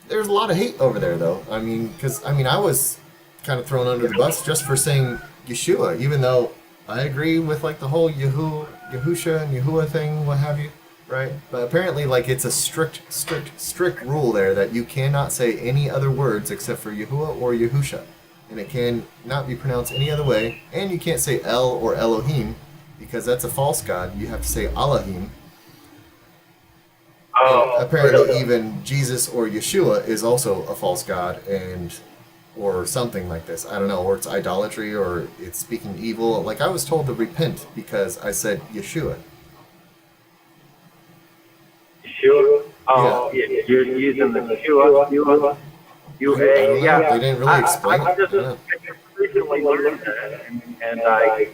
[SPEAKER 1] there's a lot of hate over there, though. I mean, because I was kind of thrown under the bus just for saying Yeshua, even though I agree with like the whole Yahusha and Yahuwah thing, what have you, right? But apparently, like, it's a strict rule there that you cannot say any other words except for Yahuwah or Yahusha, and it can not be pronounced any other way. And you can't say El or Elohim because that's a false god. You have to say Elohim. And apparently, even Jesus or Yeshua is also a false god, or something like this. I don't know, or it's idolatry, or it's speaking evil. Like, I was told to repent because I said Yeshua.
[SPEAKER 3] Yeshua? Oh, yeah. You're using the Yeshua.
[SPEAKER 1] I don't know.
[SPEAKER 3] Yeah.
[SPEAKER 1] They didn't really explain
[SPEAKER 3] I
[SPEAKER 1] it.
[SPEAKER 3] just recently learned that, and I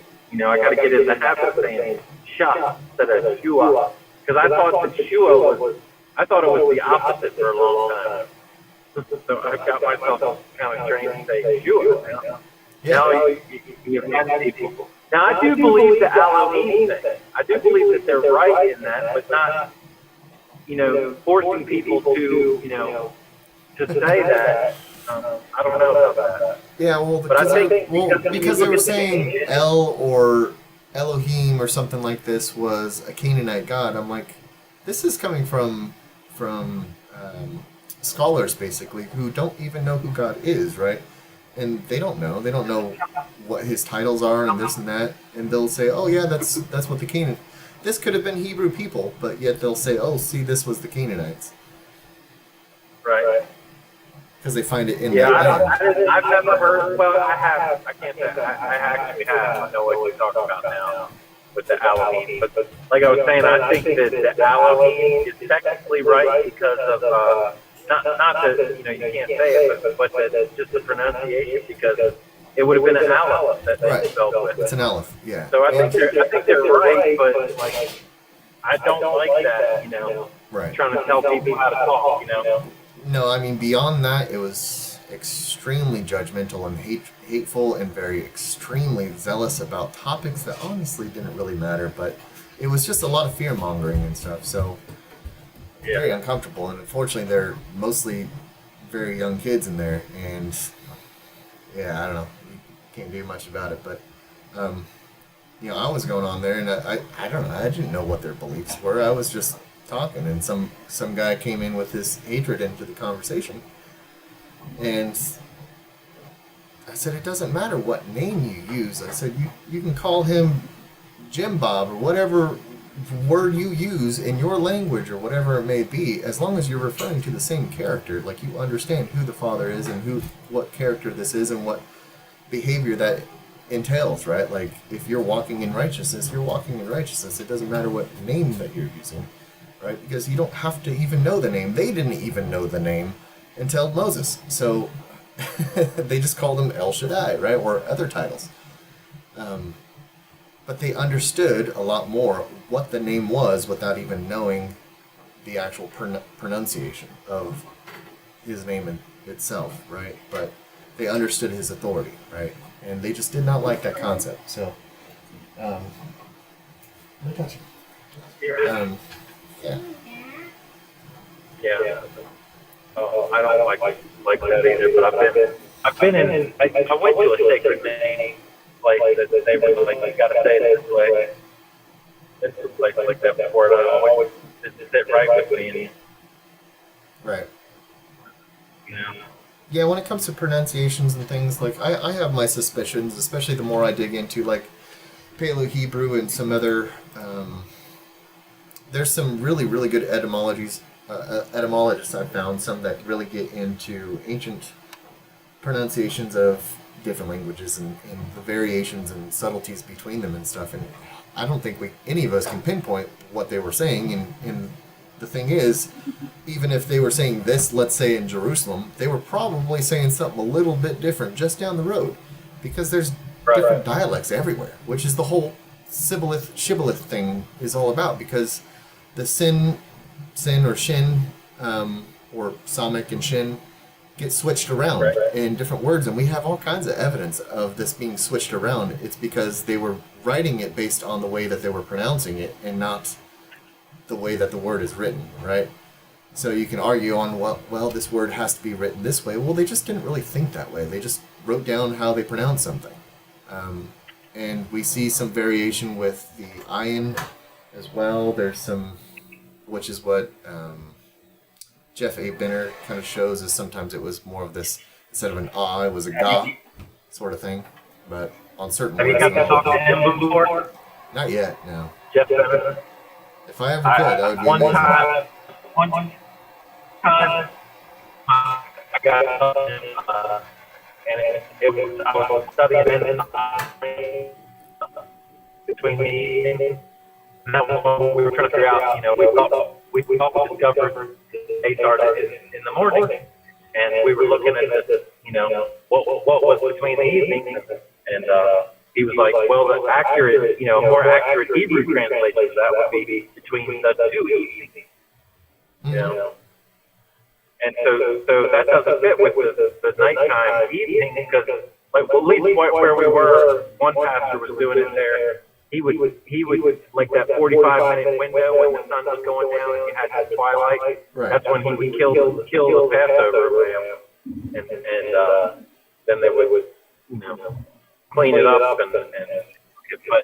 [SPEAKER 3] got to get in the habit of saying Shah instead of Yeshua, because I thought that Yeshua it was the opposite for a long time. So I got myself kind of trained to say Yeshua. Now you have people. Now I do believe the Elohim thing. I do believe that they're right in that, but not, forcing people to, to say that. I don't know about that.
[SPEAKER 1] Yeah, well,
[SPEAKER 3] But I think
[SPEAKER 1] because they were saying El or Elohim or something like this was a Canaanite god. I'm like, this is coming from scholars, basically, who don't even know who God is, right? And they don't know. They don't know what his titles are and this and that. And they'll say, oh, yeah, that's what the Canaan... This could have been Hebrew people, but yet they'll say, oh, see, this was the Canaanites.
[SPEAKER 3] Right.
[SPEAKER 1] Because they find it in
[SPEAKER 3] Yeah,
[SPEAKER 1] that
[SPEAKER 3] I've never heard. Well, I have. I can't say. I actually have. I know what you're talking about now with the Elohim. But like I was saying, I think that the Elohim is technically right because of not that, you can't say it, but that just the pronunciation, because it would have been an aleph that they
[SPEAKER 1] Right.
[SPEAKER 3] spelled with.
[SPEAKER 1] It's an aleph, yeah.
[SPEAKER 3] So I think they're right, but like, I don't like that,
[SPEAKER 1] Right.
[SPEAKER 3] trying to tell people how to talk.
[SPEAKER 1] No, I mean, beyond that, it was extremely judgmental and hateful and very extremely zealous about topics that honestly didn't really matter, but it was just a lot of fear mongering and stuff, so very uncomfortable. And unfortunately, they're mostly very young kids in there, and yeah, I don't know, you can't do much about it, but I was going on there, and I don't know, I didn't know what their beliefs were. I was just talking, and some guy came in with his hatred into the conversation, and I said, it doesn't matter what name you use. I said, you can call him Jim Bob or whatever word you use in your language or whatever it may be, as long as you're referring to the same character, like you understand who the Father is and what character this is and what behavior that entails, right? Like, if you're walking in righteousness, you're walking in righteousness. It doesn't matter what name that you're using, right? Because you don't have to even know the name. They didn't even know the name until Moses. So they just called him El Shaddai, right? Or other titles. But they understood a lot more what the name was without even knowing the actual pronunciation of his name itself, right? But they understood his authority, right? And they just did not like that concept. So, I got you. Yeah.
[SPEAKER 3] Yeah. Oh, I don't like that either. But I've been in. I went to a sacred name place that they were like, you got to say it this way. It's a place like that before. And I always sit right with me. And,
[SPEAKER 1] Right. Yeah, when it comes to pronunciations and things, like, I have my suspicions, especially the more I dig into, like, Paleo-Hebrew and some other, there's some really, really good etymologists I've found, some that really get into ancient pronunciations of different languages and the variations and subtleties between them and stuff, and I don't think any of us can pinpoint what they were saying, and the thing is, even if they were saying this, let's say in Jerusalem, they were probably saying something a little bit different just down the road, because there's different dialects everywhere, which is the whole shibboleth thing is all about, because the sin or shin, or Samic and shin, get switched around in different words, and we have all kinds of evidence of this being switched around. It's because they were writing it based on the way that they were pronouncing it and not the way that the word is written, right? So you can argue on, well, this word has to be written this way. Well, they just didn't really think that way. They just wrote down how they pronounce something. And we see some variation with the ayin as well. There's some, which is what Jeff A. Benner kind of shows, is sometimes it was more of this, instead of an it was a ga sort of thing. But on certain
[SPEAKER 3] have you
[SPEAKER 1] words,
[SPEAKER 3] got to talk to him before?
[SPEAKER 1] not yet, no.
[SPEAKER 3] Jeff Benner?
[SPEAKER 1] If I ever could, that would be
[SPEAKER 3] One
[SPEAKER 1] amazing.
[SPEAKER 3] time, I got and it was, I was studying in between me and that one we were trying to figure out, we thought we discovered HR in the morning, and we were looking at this, what was between the evenings, and he was like, well, the accurate, more accurate Hebrew translation of that would be between the two evenings, And so that doesn't fit with the nighttime evening, because, like, at least where we were, one pastor was doing it there. He would like that 45-minute window when the sun was going down and you had the twilight.
[SPEAKER 1] Right.
[SPEAKER 3] That's when he would kill the Passover lamb, and then they would clean it up and but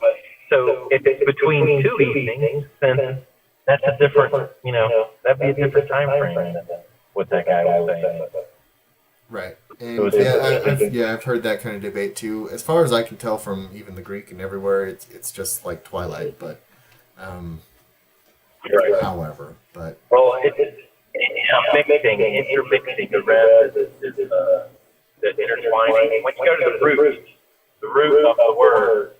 [SPEAKER 3] so if it's between two evenings, then that's a different that'd be a different time frame than what that guy was saying.
[SPEAKER 1] Right. And I've heard that kind of debate too. As far as I can tell from even the Greek and everywhere, it's just like twilight, but however, but
[SPEAKER 3] well, intermixing the rest is the intertwining. When you go to the root of the word,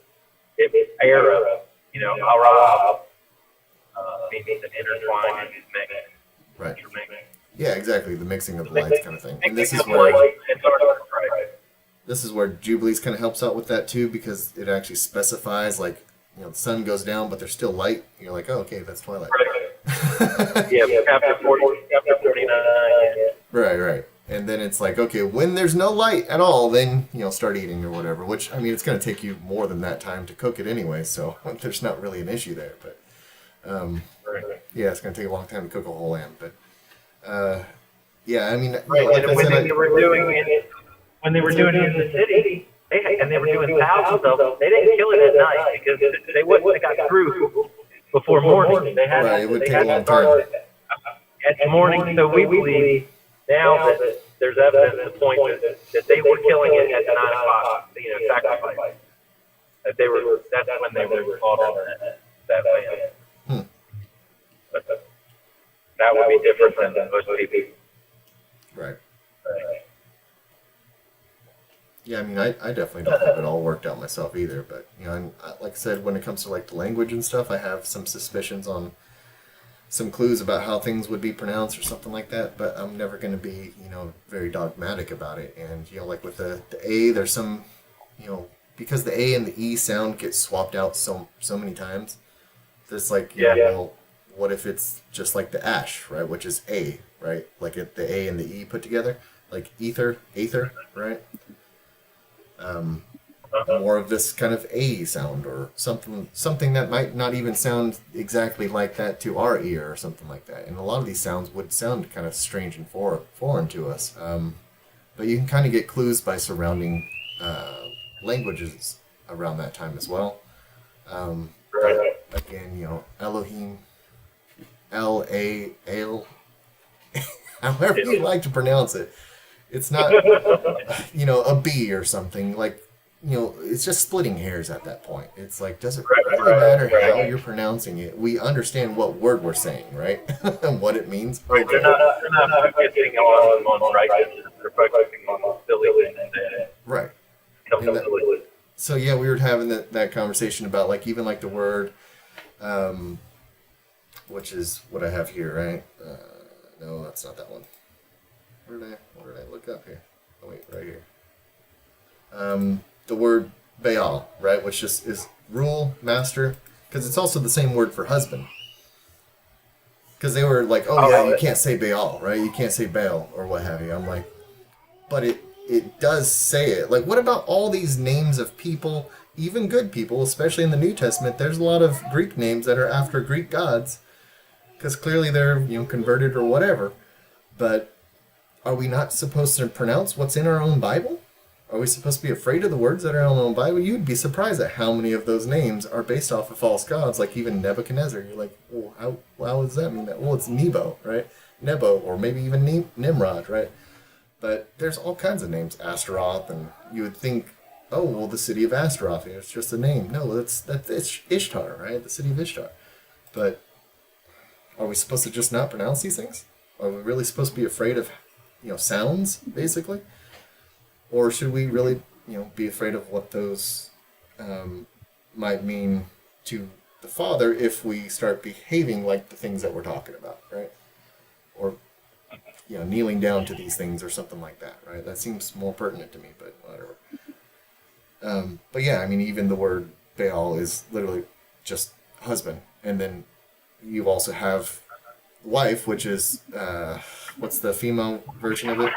[SPEAKER 3] it's Arab, Arab, means an intertwined and mixed.
[SPEAKER 1] right. Yeah, exactly. The mixing of the lights kind of thing. And
[SPEAKER 3] Mixing of light and darkness, right?
[SPEAKER 1] this is where Jubilees kind of helps out with that too, because it actually specifies like, the sun goes down, but there's still light. You're like, oh, okay, that's twilight.
[SPEAKER 3] Right. Yeah, after 49. Yeah.
[SPEAKER 1] Right. And then it's like, okay, when there's no light at all, then, start eating or whatever, which, I mean, it's going to take you more than that time to cook it anyway, so there's not really an issue there. But, yeah, it's going to take a long time to cook a whole lamb. But, yeah, I mean,
[SPEAKER 3] Right.
[SPEAKER 1] like
[SPEAKER 3] And
[SPEAKER 1] I
[SPEAKER 3] when
[SPEAKER 1] said,
[SPEAKER 3] they were doing it, and they were doing thousands of them, they didn't kill it at night because they wouldn't have got through before morning. They had
[SPEAKER 1] Right, it would
[SPEAKER 3] they
[SPEAKER 1] take
[SPEAKER 3] had
[SPEAKER 1] a long
[SPEAKER 3] to start
[SPEAKER 1] time.
[SPEAKER 3] at morning. So we believe now that there's evidence to point that they were killing it at 9 o'clock. Sacrifice. That they were. That's when they were slaughtering that lamb. But that would be different than most people.
[SPEAKER 1] right. Yeah, I mean, I definitely don't have it all worked out myself either, but, like I said, when it comes to, like, the language and stuff, I have some suspicions on some clues about how things would be pronounced or something like that, but I'm never going to be, very dogmatic about it. And, like with the A, there's some, because the A and the E sound get swapped out so many times, there's like, well, what if it's just like the ash, right, which is A, right, like the A and the E put together, like aether, right? More of this kind of A sound or something that might not even sound exactly like that to our ear or something like that. And a lot of these sounds would sound kind of strange and foreign to us. But you can kind of get clues by surrounding languages around that time as well. But again, Elohim, L-A-L, however you like to pronounce it. It's not, a B or something. Like, it's just splitting hairs at that point. It's like, does it really matter how you're pronouncing it? We understand what word we're saying, right? And what it means.
[SPEAKER 3] Right,
[SPEAKER 1] Okay.
[SPEAKER 3] they're not focusing on righteousness. They're focusing on silly things.
[SPEAKER 1] Right.
[SPEAKER 3] And silly.
[SPEAKER 1] So, yeah, we were having that conversation about, like, even, like, the word, which is what I have here, right? No, that's not that one. What did I look up here? Oh, wait, right here. The word Baal, right, which just is rule, master, because it's also the same word for husband. Because they were like, oh yeah, you can't say Baal, right? You can't say Baal or what have you. I'm like, but it does say it. Like, what about all these names of people, even good people, especially in the New Testament? There's a lot of Greek names that are after Greek gods, because clearly they're converted or whatever. But are we not supposed to pronounce what's in our own Bible? Are we supposed to be afraid of the words that are in our own Bible? You'd be surprised at how many of those names are based off of false gods, like even Nebuchadnezzar. You're like, well, how does that mean that? Well, it's Nebo, right? Nebo, or maybe even Nimrod, right? But there's all kinds of names, Astaroth, and you would think, oh, well, the city of Astaroth, it's just a name. No, that's Ishtar, right? The city of Ishtar. But are we supposed to just not pronounce these things? Are we really supposed to be afraid of, sounds, basically? Or should we really, be afraid of what those might mean to the Father if we start behaving like the things that we're talking about, right? Or, kneeling down to these things or something like that, right? That seems more pertinent to me, but whatever. But yeah, I mean, even the word Baal is literally just husband. And then you also have wife, which is, what's the female version of it?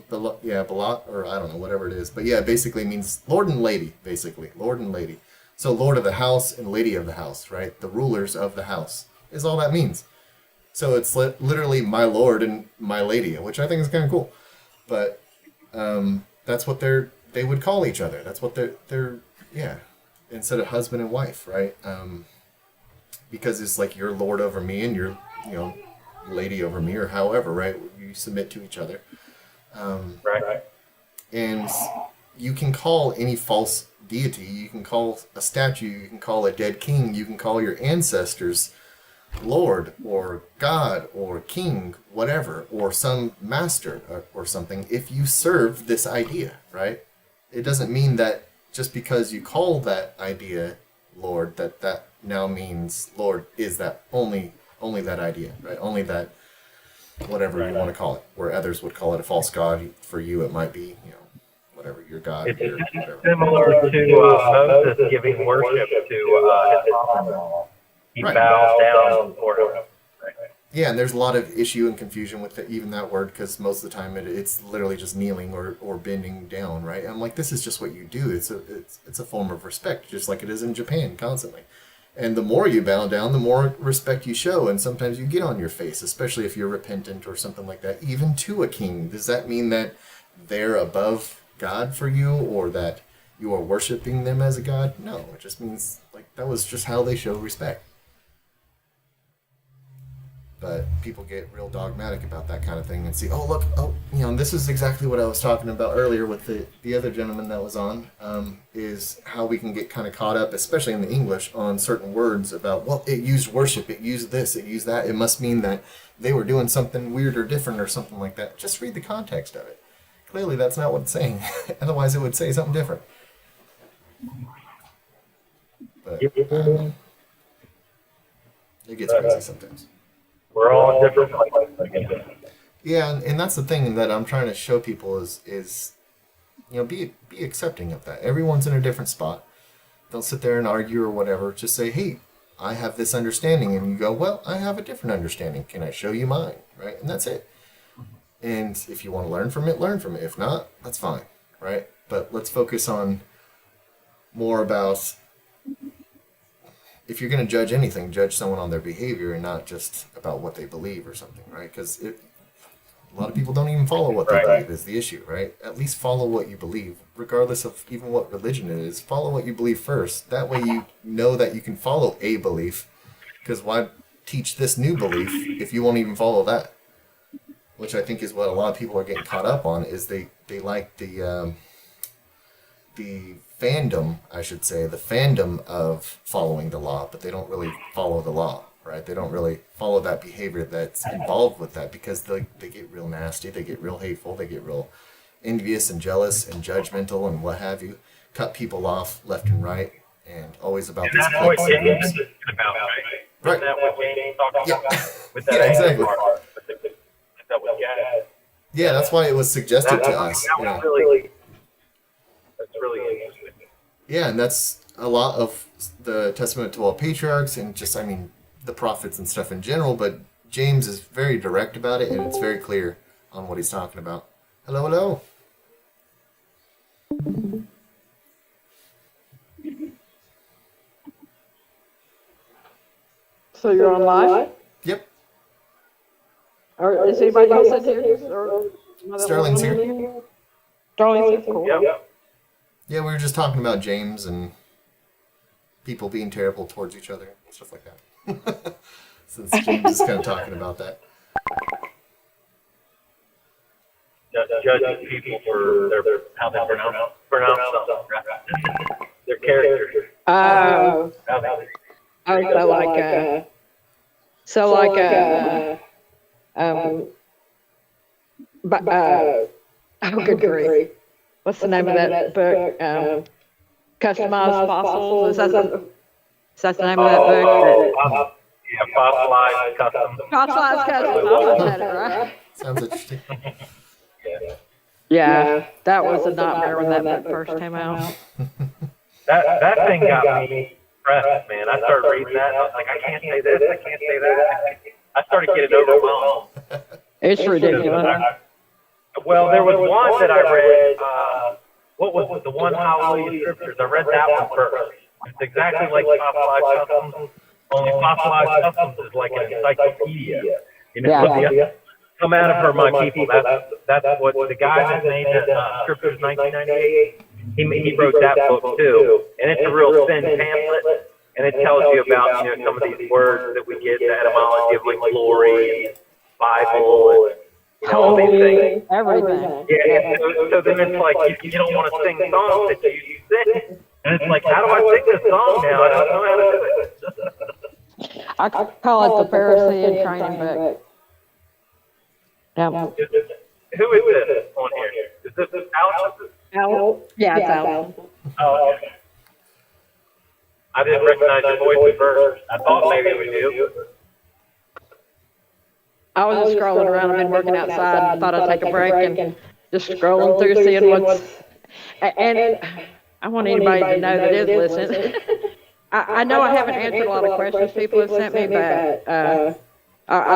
[SPEAKER 3] Below.
[SPEAKER 1] Balat, or I don't know, whatever it is. But yeah, basically means Lord and Lady, basically. Lord and Lady. So Lord of the house and Lady of the house, right? The rulers of the house is all that means. So it's literally my Lord and my Lady, which I think is kind of cool. But that's what they would call each other. That's what they're instead of husband and wife, right? Because it's like you're Lord over me and you're, lady over me, or however, right? You submit to each other.
[SPEAKER 3] Right.
[SPEAKER 1] And you can call any false deity, you can call a statue, you can call a dead king, you can call your ancestors Lord or God or King, whatever, or some master or something, if you serve this idea, right? It doesn't mean that just because you call that idea Lord, that now means Lord is that only that idea, right? Only that whatever you want to call it. Where others would call it a false god, for you it might be, whatever your god,
[SPEAKER 3] It's
[SPEAKER 1] your whatever.
[SPEAKER 3] similar to Moses giving worship to his father-in-law. He
[SPEAKER 1] Right.
[SPEAKER 3] bows down for him. Right.
[SPEAKER 1] Yeah, and there's a lot of issue and confusion with even that word, because most of the time it's literally just kneeling or bending down, right? I'm like, this is just what you do. It's a form of respect, just like it is in Japan constantly. And the more you bow down, the more respect you show, and sometimes you get on your face, especially if you're repentant or something like that, even to a king. Does that mean that they're above God for you, or that you are worshiping them as a god? No, it just means like that was just how they show respect. But people get real dogmatic about that kind of thing and see, oh, look, this is exactly what I was talking about earlier with the other gentleman that was on, is how we can get kind of caught up, especially in the English, on certain words about, well, it used worship, it used this, it used that. It must mean that they were doing something weird or different or something like that. Just read the context of it. Clearly, that's not what it's saying. Otherwise, it would say something different. But it gets crazy sometimes.
[SPEAKER 3] We're all in different places, I guess.
[SPEAKER 1] Yeah, and that's the thing that I'm trying to show people is be accepting of that. Everyone's in a different spot. Don't sit there and argue or whatever. Just say, hey, I have this understanding, and you go, well, I have a different understanding. Can I show you mine? Right, and that's it. And if you want to learn from it, learn from it. If not, that's fine, right? But let's focus on more about, if you're going to judge anything, judge someone on their behavior and not just about what they believe or something, right? Because a lot of people don't even follow what they believe is the issue, right? At least follow what you believe, regardless of even what religion it is. Follow what you believe first. That way you know that you can follow a belief, because why teach this new belief if you won't even follow that? Which I think is what a lot of people are getting caught up on, is they like the fandom, I should say, the fandom of following the law, but they don't really follow the law, right? They don't really follow that behavior that's involved with that, because they get real nasty, they get real hateful, they get real envious and jealous and judgmental and what have you, cut people off left and right, and always about these
[SPEAKER 3] That's what
[SPEAKER 1] clicks and
[SPEAKER 3] James
[SPEAKER 1] groups.
[SPEAKER 3] is about, right?
[SPEAKER 1] Right.
[SPEAKER 3] Isn't that what James talked
[SPEAKER 1] Yeah.
[SPEAKER 3] about? With that
[SPEAKER 1] Yeah, exactly.
[SPEAKER 3] part, that was Gad.
[SPEAKER 1] Yeah, that's why it was suggested to us.
[SPEAKER 3] That
[SPEAKER 1] Yeah.
[SPEAKER 3] was really, that's really interesting.
[SPEAKER 1] Yeah, and that's a lot of the Testament to all patriarchs and just, the prophets and stuff in general, but James is very direct about it, and it's very clear on what he's talking about. Hello, hello.
[SPEAKER 4] So you're on live?
[SPEAKER 1] Yep,
[SPEAKER 4] Or is anybody else in here? Or
[SPEAKER 1] Sterling's here.
[SPEAKER 4] Sterling's here, cool.
[SPEAKER 3] Yep.
[SPEAKER 1] Yeah, we were just talking about James and people being terrible towards each other and stuff like that. Since James is kind of talking about that.
[SPEAKER 3] Judging people for how they pronounce something, right? Their characters.
[SPEAKER 4] Oh,
[SPEAKER 3] How they-
[SPEAKER 4] oh, good grief. What's the name of that book? Customized Fossils? Is that the name of that book?
[SPEAKER 3] Yeah, fossilized custom.
[SPEAKER 4] Fossilized Customs, I almost had it right.
[SPEAKER 1] Sounds interesting.
[SPEAKER 4] Yeah, that was a nightmare when that book first came out.
[SPEAKER 3] That thing got me stressed, man. I started reading that, and I was like, I can't say this, I can't say that. I started getting overwhelmed.
[SPEAKER 4] It's ridiculous.
[SPEAKER 3] Well, there was one that I read, what was it, the one Hallelujah Scriptures? I read that one first. It's exactly like Fossilized Customs, only Fossilized Customs is like an encyclopedia. You know,
[SPEAKER 4] Yeah.
[SPEAKER 3] Come out of her, my people. That's what the guy that made Scriptures 1998, he wrote that book too. And it's a real thin pamphlet, and it tells you about, some of these words that we get, the etymology of like glory, and Bible, and all these things.
[SPEAKER 4] Everything.
[SPEAKER 3] Yeah, so then it's like you don't want to sing songs that you sing. And it's like, how do I sing this song now? I don't know how to do it.
[SPEAKER 4] I call it the Pharisee training book. Yeah.
[SPEAKER 3] Who is this on here? Is this Alex?
[SPEAKER 4] Yeah, it's Al.
[SPEAKER 3] Oh, okay. I didn't recognize your voice at first. I thought maybe it was you.
[SPEAKER 4] I was just scrolling around. I've been working outside and thought I'd take a break and just scrolling through, seeing what's. And I want anybody to know that is listening. I know I haven't answered a lot of questions people have sent me, but I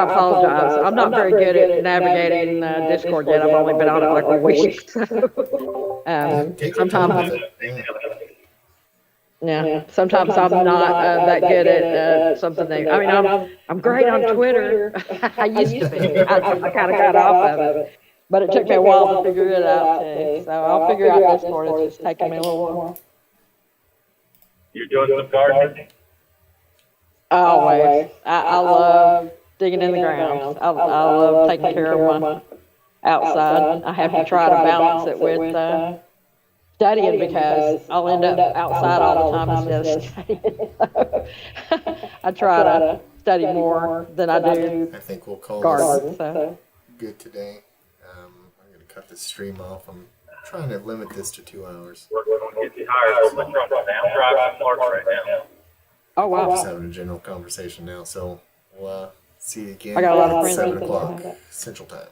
[SPEAKER 4] apologize. I'm not very good at navigating Discord yet. I've only been on it like a week. So,
[SPEAKER 1] Take your time with
[SPEAKER 4] sometimes,
[SPEAKER 1] it.
[SPEAKER 4] yeah, sometimes I'm not that good at something. I mean, I'm great on Twitter. I used to be. I kind of got off of it, but it took me a while to figure it out too. So I'll figure out Discord. It's just taking me a little while.
[SPEAKER 3] You're doing some gardening?
[SPEAKER 4] Always. I love digging in the ground. I love taking care of my outside. I have to try to balance it with studying because I'll end up outside all the time instead of studying. I try to study more than I do
[SPEAKER 1] I think we'll call
[SPEAKER 4] garden.
[SPEAKER 1] this
[SPEAKER 4] So.
[SPEAKER 1] good today. I'm going to cut this stream off. I'm trying to limit this to 2 hours.
[SPEAKER 3] We're going to get tired of the truck right now. I'm driving to Clark right now.
[SPEAKER 4] Oh wow.
[SPEAKER 1] Just having a general conversation now. So we'll see you again
[SPEAKER 4] I got a lot of
[SPEAKER 1] at
[SPEAKER 4] friends
[SPEAKER 1] 7
[SPEAKER 4] that
[SPEAKER 1] o'clock
[SPEAKER 4] think that.
[SPEAKER 1] Central Time.